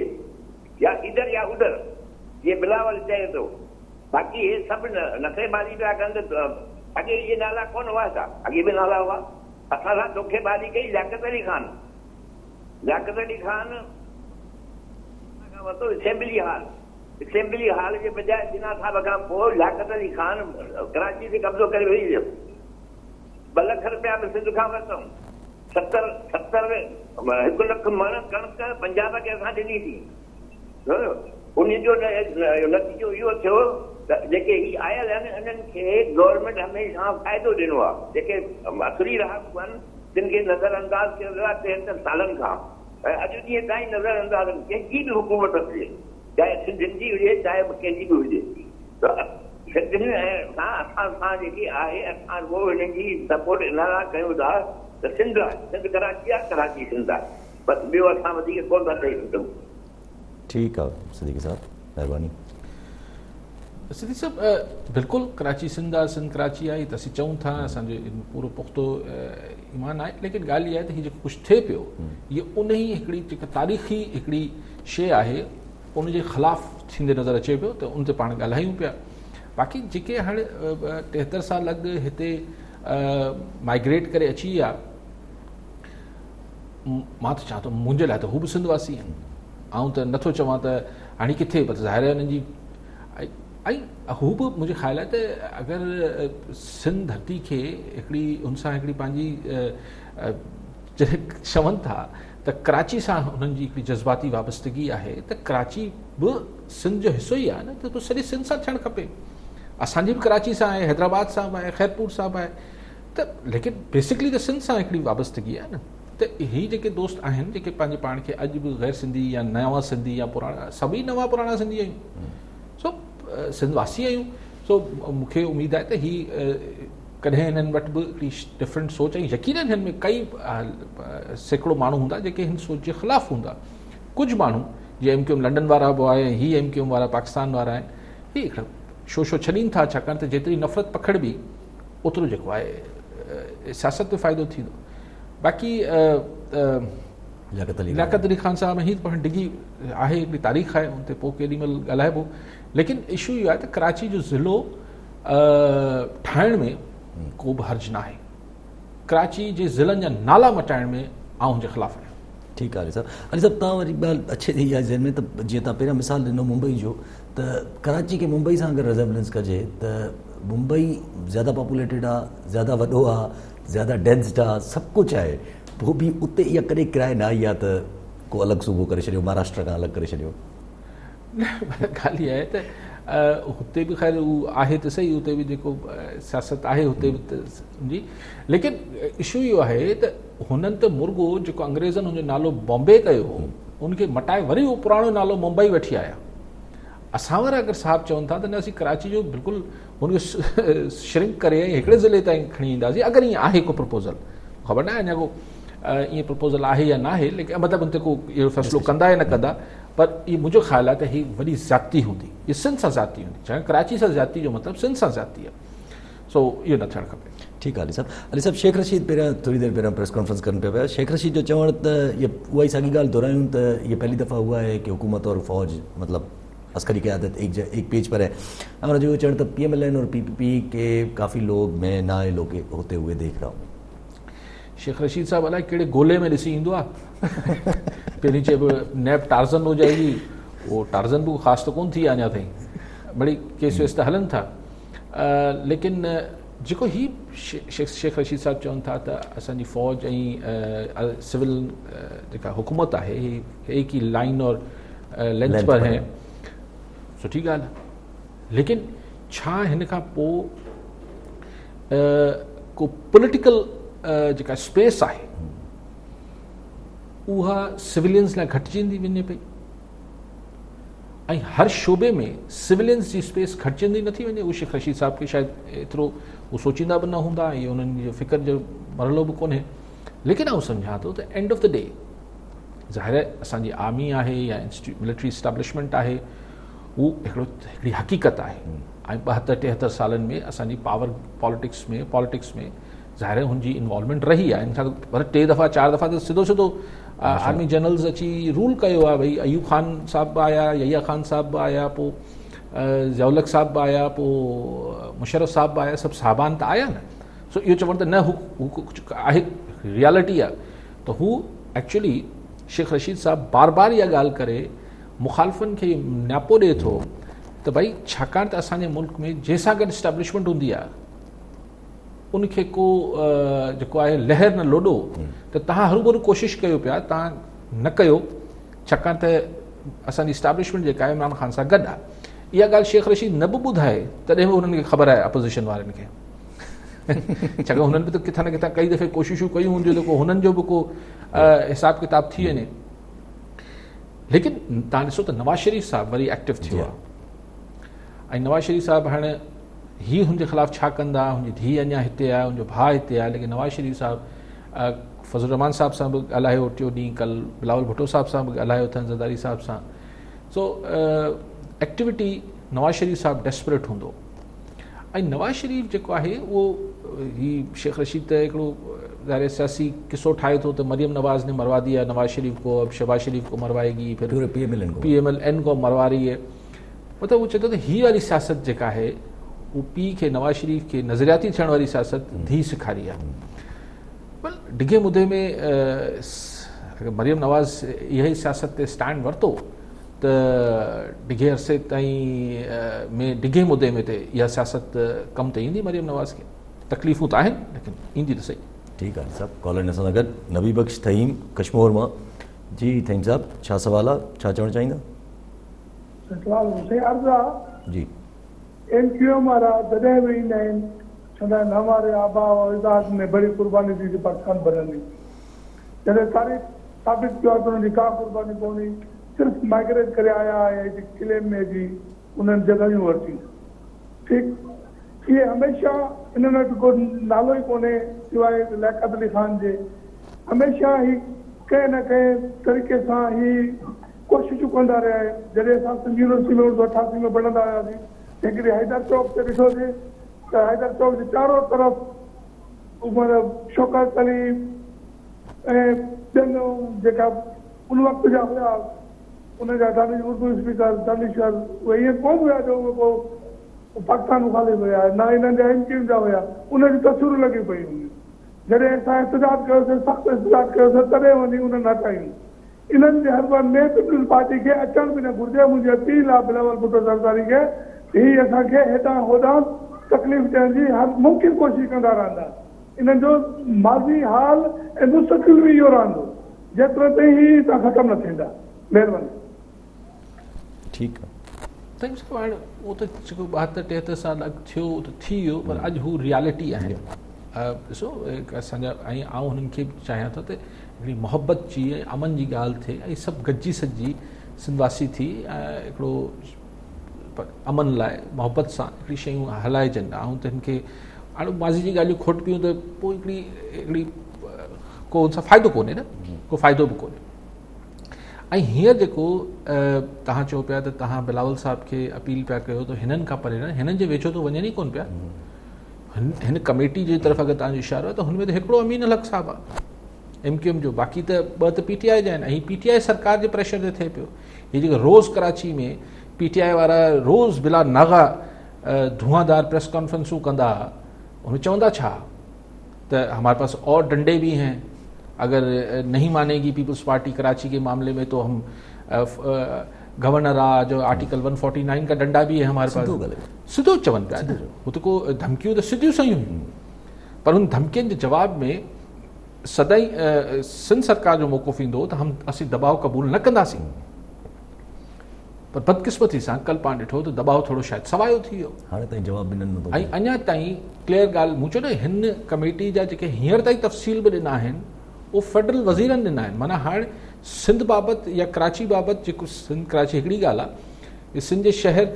या इधर या उधर, जीअं बिलावल चए थो। बाक़ी हे सभु नखरेबाज़ी पिया कनि त अॻे इहे नाला कोन हुआ छा? अॻे बि नाला हुआ। असां सां धोखेबाज़ी कई लियाकत अली ख़ान वरितो असेंबली हाल जे बजाए जिना साहिब खां पोइ लियाकत अली ख़ान कराची ते कब्ज़ो करे वेही वियो। 2 लख रुपया बि सिंध खां वरितऊं। 70 1 लख मण कणिक पंजाब खे असां ॾिनी थी। उनजो नतीजो इहो थियो त जेके ही आयल आहिनि इन्हनि खे गवर्नमेंट हमेशह फ़ाइदो ॾिनो आहे। जेके असली रहाकू आहिनि जिन खे नज़रअंदाज़ कयो वियो आहे 73 सालनि खां, ऐं अॼु ॾींहं ताईं नज़रअंदाज़ कंहिंजी बि हुकूमत थिए, चाहे सिंधियुनि जी हुजे चाहे कंहिंजी बि हुजे, त सिंधियुनि सां असां सां जेकी आहे असां उहो हिननि जी सपोर्ट इन लाइ कयूं था त सिंध आहे, सिंध कराची आहे, कराची सिंध आहे, बसि ॿियो असां वधीक कोन था चई सघूं। ठीकु आहे सिद्दीकी साहब, महिरबानी। सिद्दी साहब, बिल्कुलु कराची सिंध आहे, सिंध कराची आहे, त असीं चऊं था, असांजो पूरो पुख़्तो ईमान आहे। लेकिन ॻाल्हि इहा आहे त हीअ जेको कुझु थिए पियो, हीअ उन ई हिकिड़ी जेका तारीख़ी हिकिड़ी शइ आहे उनजे ख़िलाफ़ थींदे नज़र अचे पियो, त उन ते पाण ॻाल्हायूं पिया। बाक़ी जेके हाणे 73 साल अॻु हिते माइग्रेट करे अची विया, मां त चवां थो मुंहिंजे लाइ त हू बि सिंधवासी आहिनि। ऐं त नथो चवां त हाणे किथे, बसि ज़ाहिर आहे हुननि जी, ऐं हू बि मुंहिंजे ख़्याल आहे त अगरि सिंध धरती खे हिकिड़ी हुन सां हिकिड़ी पंहिंजी जॾहिं चवनि था त कराची सां हुननि जी हिकिड़ी जज़्बाती वाबस्तगी आहे, त कराची बि सिंध जो हिसो ई आहे न, त पोइ सॼे सिंध सां थियणु खपे। असांजी बि कराची सां आहे, हैदराबाद सां बि आहे, खैरपुर सां बि आहे, त लेकिन बेसिकली त सिंध सां हिकिड़ी वाबस्तगी आहे न। त ही जेके दोस्त आहिनि जेके पंहिंजे पाण खे अॼु बि गैर सिंधी या नवां सिंधी या पुराणा, सभई नवां पुराणा सिंधी आहियूं, सो सिंधवासी आहियूं। सो मूंखे उमेदु आहे त ही कॾहिं हिननि वटि बि हिकिड़ी डिफरेंट सोच, ऐं यकीननि हिन में कई सैकड़ो माण्हू हूंदा जेके हिन सोच जे ख़िलाफ़ु हूंदा। कुझु माण्हू जीअं MQM लंडन वारा बि आहे, ही MQM वारा पाकिस्तान वारा आहिनि, ही हिकिड़ा शो छॾीनि था, छाकाणि त जेतिरी नफ़रत पखड़बी ओतिरो जेको आहे सियासत में फ़ाइदो थींदो। बाक़ी लियाकत अली ख़ान साहब हीअ पाण डिगी आहे, हिकिड़ी तारीख़ आहे, उन ते पोइ केॾी महिल ॻाल्हाइबो। लेकिन इशू इहो आहे त कराची जो ज़िलो ठाहिण में को बि हर्ज न आहे। कराची जे ज़िलनि जा नाला मटाइण में आउं हुनजे ख़िलाफ़ु आहियां। ठीकु आहे अली साहब तव्हां वरी ॻाल्हि अच्छे थी आहे ज़हन में त जीअं तव्हां पहिरियां मिसाल ॾिनो मुंबई जो, त कराची खे मुंबई सां अगरि रिज़ेम्बलेंस कजे त मुंबई ज़्यादा पॉपुलेटेड आहे, ज़्यादा वॾो आहे, ज़्यादा डेंस्ड आहे, सभु कुझु आहे, पोइ बि उते इहा कॾहिं किराए न आई आहे त को अलॻि सूबो करे छॾियो, महाराष्ट्र खां अलॻि करे छॾियो। ॻाल्हि इहा आहे त हुते बि ख़ैर उहो आहे त सही, हुते बि जेको सियासत आहे हुते बि त जी, लेकिन इशू इहो आहे त हुननि त मुर्गो जेको अंग्रेज़नि हुनजो नालो बॉम्बे कयो हो उनखे मटाए वरी उहो पुराणो नालो मुंबई वठी आया। असां वारा अगरि साहिबु चवनि था त न असीं कराची जो बिल्कुलु हुनखे श्रिंक करे हिकिड़े ज़िले ताईं खणी ईंदासीं, अगरि ईअं आहे को प्रपोज़ल, ख़बर न आहे अञा को ईअं प्रपोज़ल आहे या न आहे, लेकिन मतिलबु हुन ते को इहो फ़ैसिलो कंदा या न कंदा, पर इहो मुंहिंजो ख़्यालु आहे त हीअ वॾी ज़्यादती हूंदी, हीअ सिंध सां ज़्यादती हूंदी, छाकाणि कराची सां ज़्यादती जो मतिलबु सिंध सां ज़्यादती आहे, सो इहो न थियणु खपे। ठीकु आहे अली साहब शेख रशीद पहिरियां थोरी देरि पहिरियां प्रेस कॉन्फ्रेंस करनि पिया, शेख रशीद जो चवणु त इहा उहा ई साॻी ॻाल्हि दोहरायूं त ये पहली दफ़ा हुआ है कि हुकूमत और फ़ौज मतलब अस्करी क़यादत एक पेज पर है, और जो चरण तो PMLN और PPP के काफ़ी लोग मैं ना आए लोग होते हुए देख रहा हूँ। शेख रशीद साहब अलाए कहिड़े गोले में ॾिसी ईंदो आहे, पहिरीं चइबो नैब टार्ज़न हो जाएगी, वो टार्ज़न बि ख़ासि त कोन थी आहे अञा ताईं, बड़ी केस वेस त हलनि था, लेकिन जेको ही शेख रशीद साहब चवनि था त असांजी फ़ौज ऐं सिविल जेका हुकूमत आहे एक ही लाइन और लेंथ पर है, सुठी ॻाल्हि आहे, लेकिन छा हिन खां पोइ को पॉलिटिकल जेका स्पेस आहे उहा सिविलियंस लाइ घटिजंदी वञे पई, ऐं हर शोबे में सिविलियंस जी स्पेस घटिजंदी नथी वञे। उहो शेख रशीद साहब खे शायदि एतिरो उहो सोचींदा बि न हूंदा, इहो उन्हनि जो फ़िक्र जो मरहलो बि कोन्हे, लेकिन आउं सम्झां थो त एंड ऑफ द डे ज़ाहिर आहे असांजी आर्मी आहे या मिलिट्री इस्टेब्लिशमेंट आहे, उहो हिकिड़ी हक़ीक़त आहे, ऐं 72-73 सालनि में असांजी पावर पॉलिटिक्स में ज़ाहिर आहे हुनजी इन्वॉल्वमेंट रही आहे, इनखां पर 3 दफ़ा 4 दफ़ा त सिधो आर्मी जनरल्स अची रूल कयो आहे, भई अयूब ख़ान साहब बि आया, यहिया ख़ान साहब बि आया, पोइ ज़ियाउल हक़ साहब बि आया, पोइ मुशर्रफ साहब बि आया, सभु साहबान त आया न, सो इहो चवणु त न हू कुझु आहे रियलिटी आहे, त हू एक्चुअली शेख रशीद साहब बार बार इहा ॻाल्हि करे मुखालफ़नि खे न्यापो ॾिए थो त भई छाकाणि त असांजे मुल्क में जंहिंसां गॾु इस्टेब्लिशमेंट हूंदी आहे उनखे को जेको आहे लहर न लोॾो, त तव्हां हरूभरू कोशिशि कयो पिया, तव्हां न कयो, छाकाणि त असांजी इस्टेब्लिशमेंट जेका आहे इमरान ख़ान सां गॾु आहे। इहा ॻाल्हि शेख रशीद न बि ॿुधाए तॾहिं बि उन्हनि खे ख़बर आहे अपोज़िशन वारनि खे, छाकाणि हुननि बि त किथां न किथां कई दफ़े कोशिशूं कयूं हूंदियूं त को हुननि जो बि को हिसाब किताब थी वञे, लेकिन तव्हां ॾिसो त नवाज़ शरीफ़ साहब वरी एक्टिव थियो आहे, ऐं नवाज़ शरीफ़ साहब हाणे ही हुनजे ख़िलाफ़ु छा कंदा, हुनजी धीउ अञा हिते आहे, हुनजो भाउ हिते आहे, लेकिन नवाज़ शरीफ़ साहब फज़लुर रहमान साहब सां बि ॻाल्हायो टियों ॾींहुं, कल बिलावल भुट्टो साहब सां बि ॻाल्हायो अथनि, ज़रदारी साहब सां, सो एक्टिविटी नवाज़ शरीफ़ साहब डेस्परेट हूंदो, ऐं नवाज़ शरीफ़ जेको आहे उहो ही शेख रशीद त हिकिड़ो ज़ाहिर सियासी किसो ठाहे थो त मरियम नवाज़ ने मरवा दिया नवाज़ शरीफ़ को, अब शहबाज शरीफ़ को मरवाएगी, फिर PMLN को मरवा रही है, मतिलबु उहो चए थो त हीअ वारी सियासत जेका आहे उहो पीउ खे नवाज़ शरीफ़ खे नज़रियाती थियण वारी सियासत धीउ सेखारी आहे। पर डिघे मुदे में मरियम नवाज़ इहा ई सियासत ते स्टैंड वरितो त डिघे अरसे ताईं में डिघे मुदे में ते इहा सियासत कम ते ईंदी मरियम नवाज़ खे, तकलीफ़ूं त आहिनि लेकिन ईंदी त सही। ठीकु आहे साहब, कॉलर सां गॾु नबी बख्श थईम कश्मीर मां, जी थईम साहब छा सवाल आहे, छा चवणु चाहींदा? सवाल मूंखे अर्ज़ु आहे जी, NQM वारा जॾहिं बि ईंदा आहिनि चवंदा आहिनि हमारे आबा और अजदाद में बड़ी कुर्बानी थी थी पाकिस्तान बनंदी, जॾहिं तारीख़ साबित कयो आहे त हुनजी का कुर्बानी कोन्हे, सिर्फ़ु माइग्रेट करे आया ऐं किले में जी उन्हनि जॻहियूं वरितियूं, ठीकु, इहे हमेशह इन्हनि वटि को नालो ई कोन्हे सवाइ लियाक़त अली ख़ान जे, हमेशह ई कंहिं न कंहिं तरीक़े सां ई कोशिशूं कंदा रहिया आहिनि। जॾहिं असां सिंध यूनिवर्सिटी में 1988 में पढ़ंदा हुआसीं, हिकिड़ी हैदर चौक ते ॾिठोसीं त हैदर चौक जे चारो तरफ़ मतिलबु शौकत अली ऐं ॿियनि जेका उन वक़्त जा हुआ उनजा दानिश उर्दू स्पीकर दानिशवर उहे ईअं कोन हुया जो उहे को पाकिस्तान मुखालिफ़ हुया न इन्हनि जा MQ जा हुया, उनजी तस्वीरूं लॻी पयूं हुयूं। जॾहिं असां एहतजाज कयोसीं, सख़्तु एहतजाज कयोसीं, तॾहिं वञी उन्हनि हटायूं। इन्हनि जे हर बार में पीपल्स पार्टी खे अचण बि न घुरिजे। मुंहिंजी अपील आहे बिलावल भुट्टो ज़रदारी खे, हीअ असांखे हेॾां होॾां तकलीफ़ ॾियण जी हर मुमकिन कोशिशि कंदा रहंदा। इन्हनि जो माज़ी हाल ऐं मुस्तक़बिल बि इहो रहंदो जेतिरो ताईं ही तव्हां ख़तमु न थींदा। महिरबानी। ठीकु आहे थैंक्स हाणे उहो त जेको 72-73 साल अॻु थियो त थी वियो, पर अॼु हू रियालिटी आहे। ॾिसो असांजा ऐं आउं हुननि खे बि चाहियां थो त हिकिड़ी मोहबत जी ऐं अमन जी ॻाल्हि थिए ऐं सभु गॾिजी सॼी सिंधवासी थी हिकिड़ो अमन लाइ मोहबत सां हिकिड़ी शयूं हलाइजनि। ऐं त हिन खे हाणे माज़ी जी ॻाल्हियूं खोट पियूं त पोइ हिकिड़ी को हुन सां फ़ाइदो कोन्हे न, को फ़ाइदो बि कोन्हे। ऐं हींअर जेको तव्हां चओ पिया त तव्हां बिलावल साहिब खे अपील पिया कयो त हिननि खां परे न, हिननि जे वेझो त वञनि ई कोन पिया। हिन कमेटी जी तरफ़ अगरि तव्हांजो इशारो आहे त हुन में त हिकिड़ो अमीन अलग साहिबु आहे MQM जो, बाक़ी त ॿ त PTI जा आहिनि। ऐं PTI सरकार जे प्रेशर ते थिए पियो। हीअ जेको रोज़ कराची में PTI वारा रोज़ बिला नागा धुआंधार प्रेस कॉन्फ्रेंसूं कंदा, उनमें चवंदा छा त हमारे पास और डंडे भी हैं, अगर नहीं मानेगी पीपल्स पार्टी कराची के मामले में तो हम गवर्नर आ जो आर्टिकल 149 का डंडा भी है हमारे पास। सिधो चवनि पिया, हू त को धमकियूं त सिधियूं सयूं हुयूं, पर उन धमकियुनि जे जवाब में सदाईं सिंध सरकार जो मौक़िफ़ ईंदो त असीं दबाव क़बूल न कंदासीं। पर बदकिस्मती सां कल पाण ॾिठो त दबाव थोरो शायदि सवायो थी वियो। हाणे ताईं जवाब बि न ऐं अञा ताईं क्लियर ॻाल्हि मूं चयो न, हिन कमेटी जा जेके हींअर ताईं तफ़सील बि ॾिना आहिनि उहो फेडरल वज़ीरनि ॾिना आहिनि। माना हाणे सिंध बाबति या कराची बाबति, जेको सिंध कराची हिकिड़ी ॻाल्हि आहे, सिंध जे शहर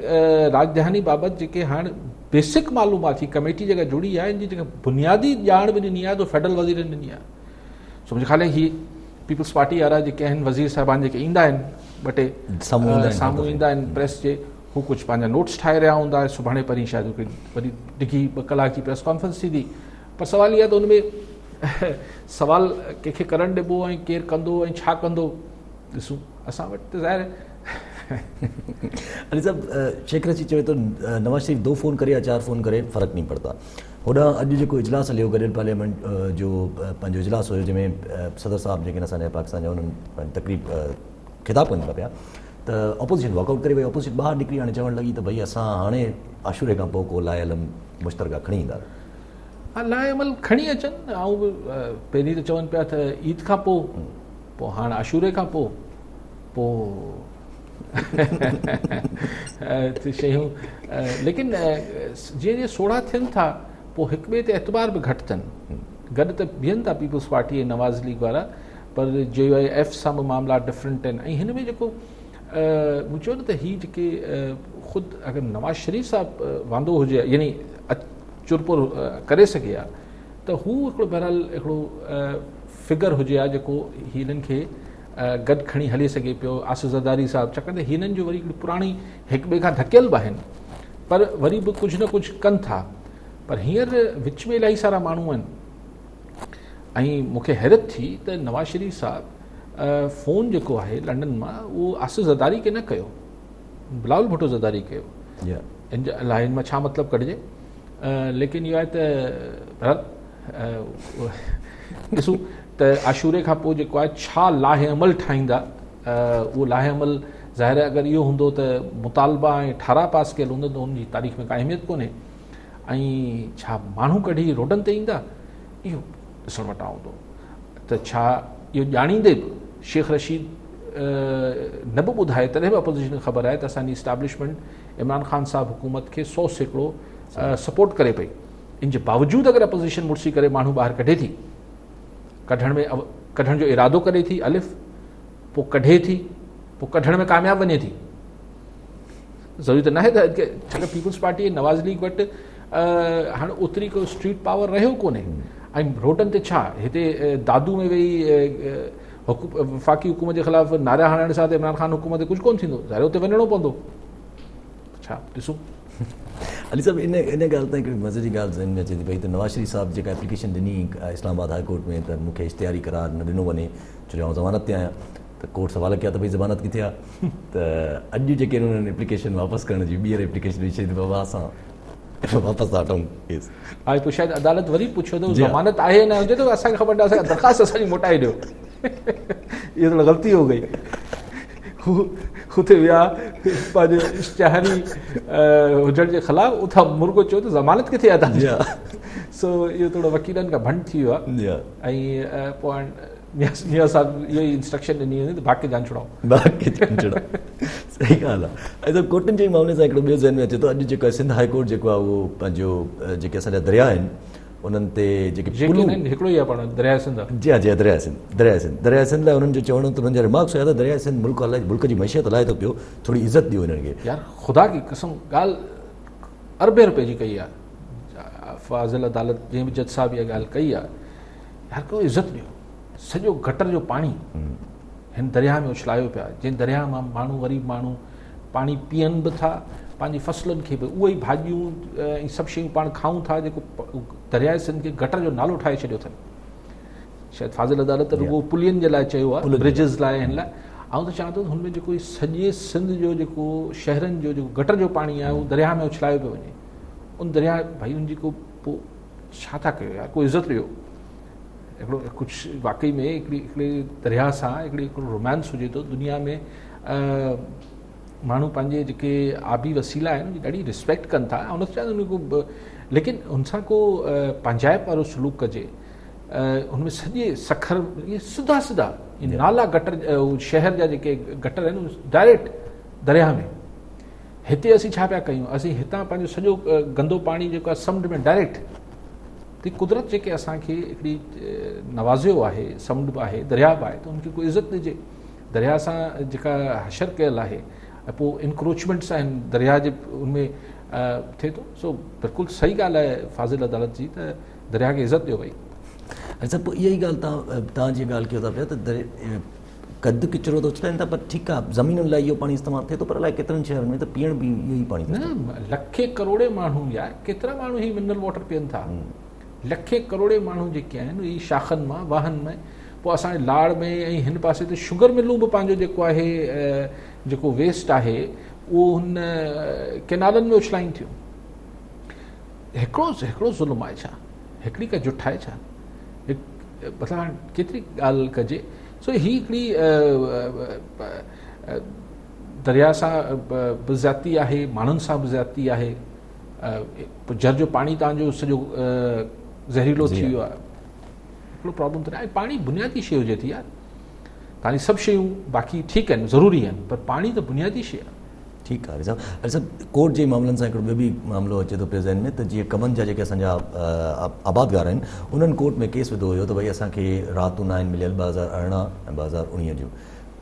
राजधानी बाबति जेके हाणे बेसिक मालूमात ही कमेटी जेका जुड़ी आहे, इन जी जेका बुनियादी ॼाण बि ॾिनी आहे त फेडरल वज़ीरनि ॾिनी आहे। सो मुंहिंजे ख़्याल ही पीपल्स पार्टी वारा जेके आहिनि वज़ीर साहिबान जेके ईंदा आहिनि ॿ टे साम्हूं ईंदा आहिनि प्रेस जे, हू कुझु पंहिंजा नोट्स ठाहे रहिया हूंदा। सुभाणे परीं शायदि वरी डिघी 2 कलाक जी प्रेस कॉन्फ्रेंस थींदी। पर सुवाल इहा त उनमें सवाल कंहिंखे करणु ॾिबो ऐं केरु कंदो ऐं छा कंदो, ॾिसूं। असां वटि त ज़ाहिर अली साहब, शेख रशीद चवे थो नवाज शरीफ 2 फ़ोन करे या 4 फ़ोन करे फ़र्क़ु नहीं पड़ता। होॾां अॼु जेको इजलास हलियो गॾियल पार्लियामेंट जो पंहिंजो इजलास हुयो, जंहिंमें सदर साहब जेके असांजा पाकिस्तान जा उन्हनि तकरीब ख़िताब कनि पिया त ऑपोज़िशन वॉकआउट करे वई। ऑपोज़िशन ॿाहिरि निकिरी हाणे चवणु लॻी त भई असां हाणे आशूरे खां पोइ को लाइ अलम मुश्तरका खणी ईंदा। लाइ अमल खणी अचनि। ऐं बि पहिरीं त चवनि पिया त ईद खां पोइ हाणे आशूरे खां पोइ शयूं, लेकिन जीअं जीअं सोढ़ा थियनि था पोइ हिक ॿिए ते एतबार बि घटि अथनि। गॾु त बीहनि था पीपल्स पार्टी ऐं नवाज़ लीग वारा, पर JIF सां बि मामला डिफरेंट आहिनि। ऐं हिन में जेको मूं चयो न त हीअ जेके ख़ुदि अगरि नवाज़ शरीफ़ साहिबु वांदो हुजे, यानी चुरपुर करे सघे हा, त हू हिकिड़ो बहरहाल हिकिड़ो फिगर हुजे हा जेको हिननि खे गॾु खणी हली सघे पियो। आसिफ़ ज़रदारी साहिबु, छाकाणि त हिननि जो वरी हिकिड़ी पुराणी हिक ॿिए खां धकियल बि आहिनि, पर वरी बि कुझु न कुझु कनि था। पर हींअर विच में इलाही सारा माण्हू आहिनि। ऐं मूंखे हैरत थी त नवाज़ शरीफ़ साहिबु फ़ोन जेको आहे लंडन मां उहो आसिफ़ ज़रदारी खे न कयो, बिलावल भुट्टो ज़रदारी कयो। इन लाइ हिन मां छा मतिलबु कढिजे, लेकिन इहो आहे त ॾिसूं त आशूरे खां पोइ जेको आहे छा लाहे अमल ठाहींदा। उहो लाहे अमल ज़ाहिर अगरि इहो हूंदो त मुतालबा ऐं ठारा पास कयल हूंदो त हुनजी तारीख़ में का अहमियत कोन्हे। ऐं छा माण्हू कढी रोडनि ते ईंदा, इहो ॾिसण वटां हूंदो। त छा इहो ॼाणींदे बि शेख रशीद न बि ॿुधाए, तॾहिं बि अपोज़िशन खे ख़बर आहे त असांजी इस्टेब्लिशमेंट इमरान ख़ान साहिबु हुकूमत खे 100% सपोर्ट करे पई। इन जे बावजूदि अगरि अपोज़िशन मुड़सी करे माण्हू ॿाहिरि कढे थी, कढण जो इरादो करे थी अलिफ़, पोइ कढे थी, पोइ कढण में कामयाबु वञे थी, ज़रूरी त न आहे त छाकाणि पीपल्स पार्टी ऐं नवाज़ लीग वटि हाणे ओतिरी को स्ट्रीट पावर रहियो कोन्हे। ऐं रोडनि ते छा हिते दादू में वेही वफ़ाक़ी हुकूमत जे ख़िलाफ़ु नारा हणण सां त इमरान ख़ान हुकूमत कुझु कोन्ह थींदो, ज़ाहिर हुते वञिणो पवंदो। छा ॾिसूं। अली साहब, इन ॻाल्हि तां हिकिड़ी मज़े जी ॻाल्हि ज़हन में अचे थी पई त नवाज़ शरीफ़ साहिबु जेका एप्लीकेशन ॾिनी इस्लामाबाद हाई कोर्ट में त मूंखे इश्तिहारी करार न ॾिनो वञे, छो जो आउं ज़मानत ते आहियां, त कोर्ट सवाल कया त भई ज़मानत किथे आहे। त अॼु जेके उन्हनि एप्लीकेशन वापसि करण जी ॿीहर एप्लीकेशन विझी छॾी त बाबा असां वापसि था हटूं केस। हाणे पोइ शायदि अदालत वरी पुछियो त ज़मानत आहे न हुजे त असांखे ख़बर न, असांखे दरख़्वास्त असांजी मोटाए ॾियो। इहा त ग़लती हो गई। हुते विया पंहिंजे इश्तिहारी हुजण जे ख़िलाफ़, उतां मुर्गो चयो त ज़मानत किथे आहे तव्हांजी। सो इहो थोरो वकीलनि खां भंड थी वियो आहे। ऐं पोइ हाणे मियां साहिबु इहो ई इंस्ट्रक्शन ॾिनी हुई त भाग के जान छुड़ाओ। सही ॻाल्हि आहे। ऐं कोर्टनि जे मामले सां हिकिड़ो ॿियो ज़हन में अचे थो, अॼु जेको आहे सिंध हाई कोर्ट जेको आहे उहो पंहिंजो जेके असांजा दरिया आहिनि उन्हनि ते जेके हिकिड़ो ई आहे पाण दरिया सिंध। जी हा, जी दरिया सिंध लाइ उन्हनि जो चवणो त उन्हनि जा रिमार्क्स हुया त दरिया सिंध मुल्क जी मैशियत हलाए थो पियो, थोरी इज़त ॾियो हिननि खे। यार ख़ुदा की कसम ॻाल्हि अरबे रुपए जी कई आहे। फाज़िल अदालत जंहिं बि जज साहिब इहा ॻाल्हि कई आहे, यार को इज़त ॾियो। सॼो गटर जो पाणी हिन दरिया में उछलायो पिया, जंहिं दरिया मां माण्हू ग़रीब माण्हू पाणी पीअनि बि था, पंहिंजी फसलुनि खे बि उहे ई भाॼियूं ऐं सभु शयूं पाण खाऊं था, जेको दरिया सिंध खे गटर जो नालो ठाहे छॾियो अथनि। शायदि फाज़िल अदालत रुॻो पुलियुनि जे लाइ चयो आहे, ब्रिजिस लाइ, हिन लाइ। आउं त चवां थो हुनमें जेको सॼे सिंध जो जेको शहरनि जो जेको गटर जो पाणी आहे उहो दरिया में उछलायो पियो वञे। उन दरिया भाई उन जेको पोइ छा था कयो यार, को इज़त ॾियो। हिकिड़ो कुझु वाकई में हिकिड़े दरिया सां हिकिड़ो रोमांस हुजे थो दुनिया में। माण्हू पंहिंजे जेके आबी वसीला आहिनि उनजी ॾाढी रिस्पेक्ट कनि था, उन को लेकिन हुन सां को पंहिंजाइप वारो सलूक कजे। हुनमें सॼे सखर इहे सिधा नाला गटर शहर जा जेके गटर आहिनि डायरेक्ट दरिया में। हिते असीं छा पिया कयूं, असीं हितां पंहिंजो सॼो गंदो पाणी जेको आहे समुंड में डायरेक्ट। त कुदरत जेके असांखे हिकिड़ी नवाज़ियो आहे, समुंड बि आहे, दरिया बि आहे, त उनखे कोई इज़त ॾिजे। दरिया सां जेका हशर कयल आहे, पोइ इनक्रोचमेंट सां दरिया जे उनमें थिए थो। सो बिल्कुलु सही ॻाल्हि आहे फाज़िल अदालत जी, त दरिया खे इज़त ॾियो भई। अच्छा, पोइ इहा ई ॻाल्हि तव्हां जीअं ॻाल्हि कयो था पिया त कद किचिरो त उछलाइनि था, पर ठीकु आहे ज़मीनुनि लाइ इहो पाणी इस्तेमालु थिए थो, पर अलाए केतिरनि शहरनि में त पीअण बि इहो ई पाणी न। लखे करोड़े माण्हू यार, केतिरा माण्हू ही मिनरल वाटर पीअनि था। लखे करोड़े माण्हू जेके आहिनि इहे शाखनि मां वाहनि में। पोइ असांजे लाड़ में ऐं हिन पासे ते शुगर मिलूं बि पंहिंजो जेको आहे जेको वेस्ट आहे उहो हुन केनालनि में उछलाइनि थियूं। हिकिड़ो ज़ुल्म आहे छा, हिकिड़ी का जुठ आहे छा, मतिलबु केतिरी ॻाल्हि कजे। सो ही हिकिड़ी दरिया सां बि ज़्यादती आहे, माण्हुनि सां बि ज़्यादती आहे। जर जो पाणी तव्हांजो सॼो ज़हरीलो थी वियो आहे, हिकिड़ो प्रॉब्लम त न आहे। पाणी बुनियादी शइ हुजे थी यार, तव्हांजी सभु शयूं बाक़ी ठीकु आहिनि, ज़रूरी आहिनि, पर पाणी त बुनियादी शइ आहे। ठीकु आहे साहिबु। कोर्ट जे मामलनि सां हिकिड़ो ॿियो बि मामिलो अचे थो पियो ज़हन में, त जीअं कमनि जा जेके असांजा आबादगार आहिनि उन्हनि कोर्ट में केस विधो हुयो त भई असांखे रातूं न आहिनि मिलियल 2018 ऐं 2019 जूं,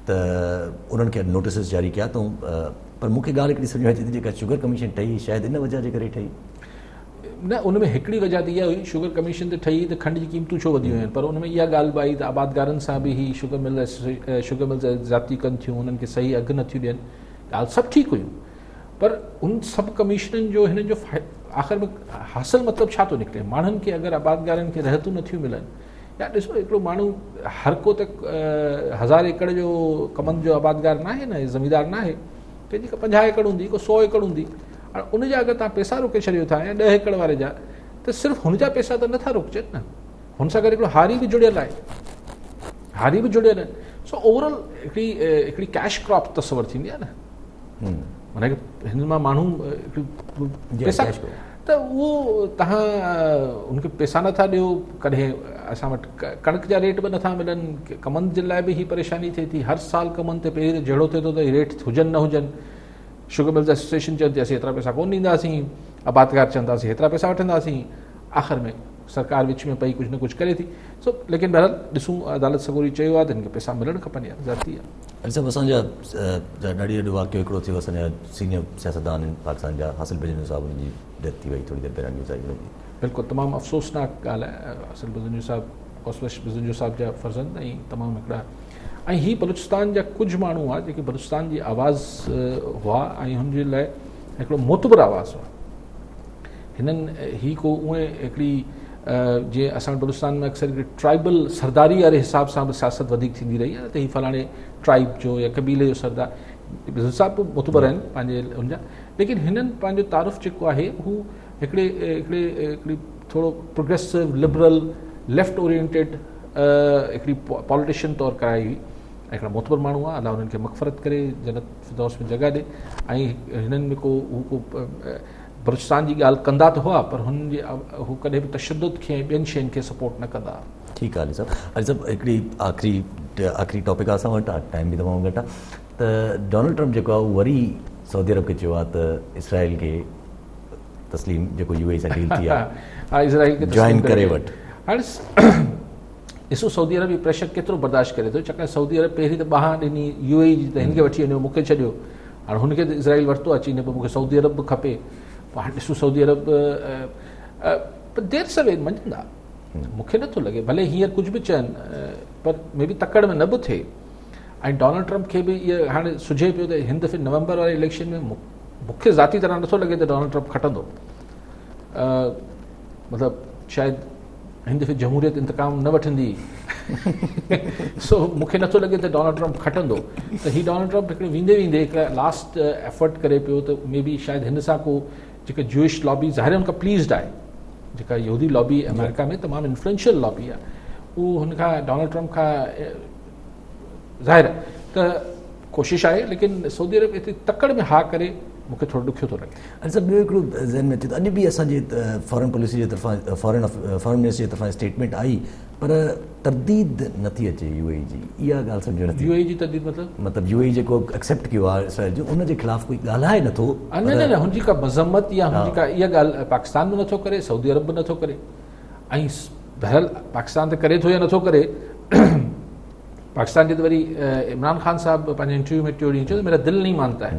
त उन्हनि खे नोटिस जारी कया अथऊं। पर मूंखे ॻाल्हि हिकिड़ी सम्झ में अचे थी, जेका शुगर कमीशन ठही शायदि इन वजह जे करे ठही न। उन में हिकिड़ी वजह त इहा हुई, शुगर कमीशन त ठही त खंड जी क़ीमतूं छो वधियूं आहिनि, पर उन में इहा ॻाल्हि बि आई त आबादगारनि सां बि ही शुगर मिल ज़्यादती कनि थियूं, उन्हनि खे सही अघु नथियूं ॾियनि। ॻाल्हि सभु ठीकु हुयूं, पर उन सभु कमीशननि जो हिन जो आख़िर में हासिल मतिलबु छा थो निकिरे। माण्हुनि खे अगरि आबादगारनि खे रहतूं नथियूं मिलनि, या ॾिसो हिकिड़ो माण्हू हर को त 1000 एकड़ जो कमनि जो आबादगार न आहे न, ज़मीदार न आहे। कंहिंजी का 50 एकड़ हूंदी, को 100 एकड़ हूंदी। हाणे उनजा अगरि तव्हां पैसा रोके छॾियो था या 10 एकड़ वारे जा, त सिर्फ़ु हुनजा पैसा त नथा रोकजनि न, हुन सां गॾु हिकिड़ो हारी बि जुड़ियल आहे, हारी बि जुड़ियल आहिनि। सो ओवरऑल हिकिड़ी कैश क्रॉप तस्वर थींदी आहे न, माना हिन मां माण्हू पैसा, त उहो तव्हां उनखे पैसा नथा ॾियो। कॾहिं असां वटि कणिक जा रेट बि नथा मिलनि, कमनि जे लाइ बि ही परेशानी थिए थी। हर साल कमनि ते पहिरीं जहिड़ो थिए थो त रेट हुजनि न हुजनि। शुगर मिल्स एसोसिएशन चवंदी असीं हेतिरा पैसा कोन ॾींदासीं, आबादगार चवंदासीं हेतिरा पैसा वठंदासीं, आख़िर में सरकार विच में पई कुझु न कुझु करे थी। सो लेकिन बहरहाल ॾिसूं, अदालत सगोरी चयो आहे त हिनखे पैसा मिलणु खपनि यार, ज़ाती आहे। सभु असांजा ॾाढी वॾो वाक़ियो हिकिड़ो थियो, असांजा सीनियर सियासतदान आहिनि पाकिस्तान जा, हासिल बिजनू साहिबु, हुनजी डेथ थी वई थोरी देरि पहिरियों न्यूज़ आई हुनजी। बिल्कुलु तमामु अफ़सोसनाक ॻाल्हि आहे। हासिल बिजनू साहिबु औसवश बिजनू साहिब जा फर्ज़ंद ऐं तमामु हिकिड़ा, ऐं ही बलूचिस्तान जा कुझु माण्हू हुआ जेके बलूचिस्तान जी आवाज़ हुआ ऐं हुनजे लाइ हिकिड़ो मोतबर आवाज़ हुआ। हिननि ही को उहे हिकिड़ी जीअं असां बलूचिस्तान में अक्सर हिकिड़ी ट्राइबल सरदारी वारे हिसाब सां बि सियासत वधीक थींदी रही आहे, त ही फलाणे ट्राइब जो या कबीले जो सरदार, बिजनू साहिब बि मोतबर आहिनि पंहिंजे हुनजा, लेकिन हिननि पंहिंजो तारुफ़ जेको आहे हू हिकिड़ी थोरो प्रोग्रेसिव लिबरल लेफ्ट ओरिएंटेड हिकिड़ी पॉलिटिशियन तौरु कराई हुई ऐं हिकिड़ा मोतबर माण्हू आहे, अलाह हुननि खे मग़फ़रत करे जन्नत फिरदौस में जॻह ॾे। ऐं हिननि में हू बलूचिस्तान जी ॻाल्हि कंदा त हुआ, पर हुननि जे हू कॾहिं बि तशद्दुद खे ॿियनि शयुनि खे सपोर्ट न कंदा। ठीकु आहे अली साहब हिकिड़ी आख़िरी टॉपिक आहे असां वटि, टाइम बि तमामु घटि आहे, त डोनाल्ड ट्रम्प जेको आहे उहो वरी सऊदी अरब खे चयो आहे त इसराइल खे तस्लीम जेको UAE सां डील थी आहे इसराइल खे जॉइन करे वठि। हाणे ॾिसो सऊदी अरब इहो प्रेशर केतिरो बर्दाश्त करे थो, छाकाणि सऊदी अरब पहिरीं त बाहि ॾिनी UAE जी त हिनखे वठी वञो, मूंखे छॾियो, हाणे हुनखे त इसराइल वरितो अची न, पोइ मूंखे सऊदी अरब बि खपे। पोइ हाणे ॾिसो सऊदी अरब देरि सवेर मञंदा, मूंखे नथो लॻे, भले हींअर कुझु बि चवनि पर मे बि तकड़ में न बि थिए। ऐं डोनाल्ड ट्रम्प खे बि इहो हाणे सुझे पियो त हिन दफ़े नवंबर वारे इलेक्शन में मूंखे ज़ाती तरह नथो लॻे त डोनाल्ड ट्रम्प खटंदो, मतिलबु शायदि हिन दफ़े जमहूरियत इंतकाम न वठंदी सो मूंखे नथो लॻे त डोनाल्ड ट्रम्प खटंदो। त हीउ डोनाल्ड ट्रम्प हिकिड़े वेंदे हिकु लास्ट एफर्ट करे पियो त मे बी शायदि हिन सां को जेका जूइश लॉबी ज़ाहिर हुनखां प्लीज़ड आहे, जेका यहूदी लॉबी अमेरिका में तमामु इन्फ्लुएंशियल लॉबी आहे, उहो हुनखां डोनाल्ड ट्रम्प खां ज़ाहिर त कोशिशि आहे, लेकिन सऊदी अरब हिते तकड़ में हा करे मूंखे थोरो ॾुखियो थो लॻे। अच्छा ॿियो हिकिड़ो ज़हन में अचे थो, अॼु बि असांजे फॉरेन पॉलिसी जे तरफ़ां फॉरेन मिनिस्टर जे तरफ़ां स्टेटमेंट आई, पर तरदीद नथी अचे UAE जी, इहा ॻाल्हि सम्झ नथी। UAE जी तरदीद मतिलबु UAE जेको एक्सेप्ट कयो आहे इसराइल जो, उनजे ख़िलाफ़ कोई ॻाल्हाए नथो। न हुनजी का मज़म्मत या हुनजी का इहा ॻाल्हि पाकिस्तान बि नथो करे, सऊदी अरब बि नथो करे, ऐं बहरहाल पाकिस्तान त करे थो या नथो करे। पाकिस्तान जे त वरी इमरान ख़ान साहब पंहिंजे इंटरव्यू में टियों ॾींहुं चयो मेरा दिल नहीं मानता है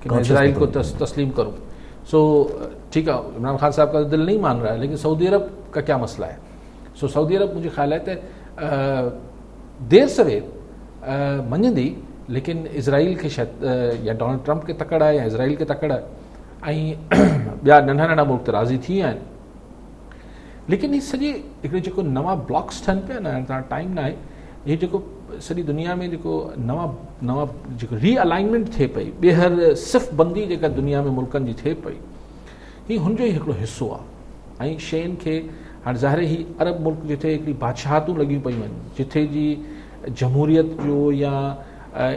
कि मैं इसराइल को तस्लीम करूं। सो ठीक है, इमरान खान साहब का दिल नहीं मान रहा है, लेकिन सऊदी अरब का क्या मसला है? सो सऊदी अरब मुझे ख्याल है त देर सवेर मञंदी, लेकिन इसराइल खे शायदि या डोनाल्ड ट्रम्प खे तकड़ आहे या इसराइल खे तकड़ आहे, ऐं ॿिया नंढा नंढा मुल्क त राज़ी थी विया आहिनि। लेकिन हीअ सॼी हिकिड़े जेको नवां ब्लॉक्स ठहनि पिया न, तव्हां टाइम न आहे, हीअ जेको सॼी दुनिया में जेको नवां जेको रीअलाइनमेंट थिए पई, ॿीहर सिफ़ बंदी जेका दुनिया में मुल्कनि जी थिए पई, हीअ हुनजो ई हिकिड़ो हिसो आहे। ऐं शयुनि खे हाणे ज़ाहिर ही अरब मुल्क जिथे हिकिड़ी बादशाहतूं लॻियूं पियूं आहिनि, जिथे जी जमहूरियत जो या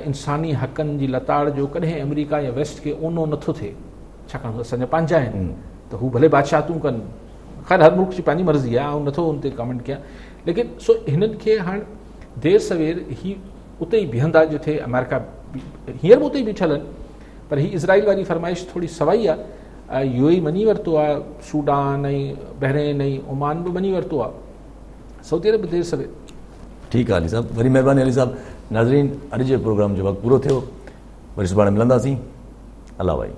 इंसानी हक़नि जी लताड़ जो कॾहिं अमेरिका या वेस्ट खे ओनो नथो थिए, छाकाणि असांजा पंहिंजा आहिनि, त हू भले बादशाहतूं कनि, ख़ैर हर मुल्क जी पंहिंजी मर्ज़ी आहे, ऐं नथो हुन ते कमेंट कयां, लेकिन सो हिननि खे हाणे देर सवेर ही उते ई बीहंदा जिथे अमेरिका हींअर बि उते ई बीठल आहिनि, पर ही इसराइल वारी फरमाइश थोरी सवाई आहे। UAE मञी वरितो आहे, सूडान ऐं बहरेन ऐं ओमान बि मञी वरितो आहे, सऊदी अरब देर सवेर। ठीकु आहे अली साहब, वरी महिरबानी अली साहब। नाज़रीन, अॼु जे प्रोग्राम जो वक़्तु पूरो थियो, वरी सुभाणे मिलंदासीं। अल्लाह भाई।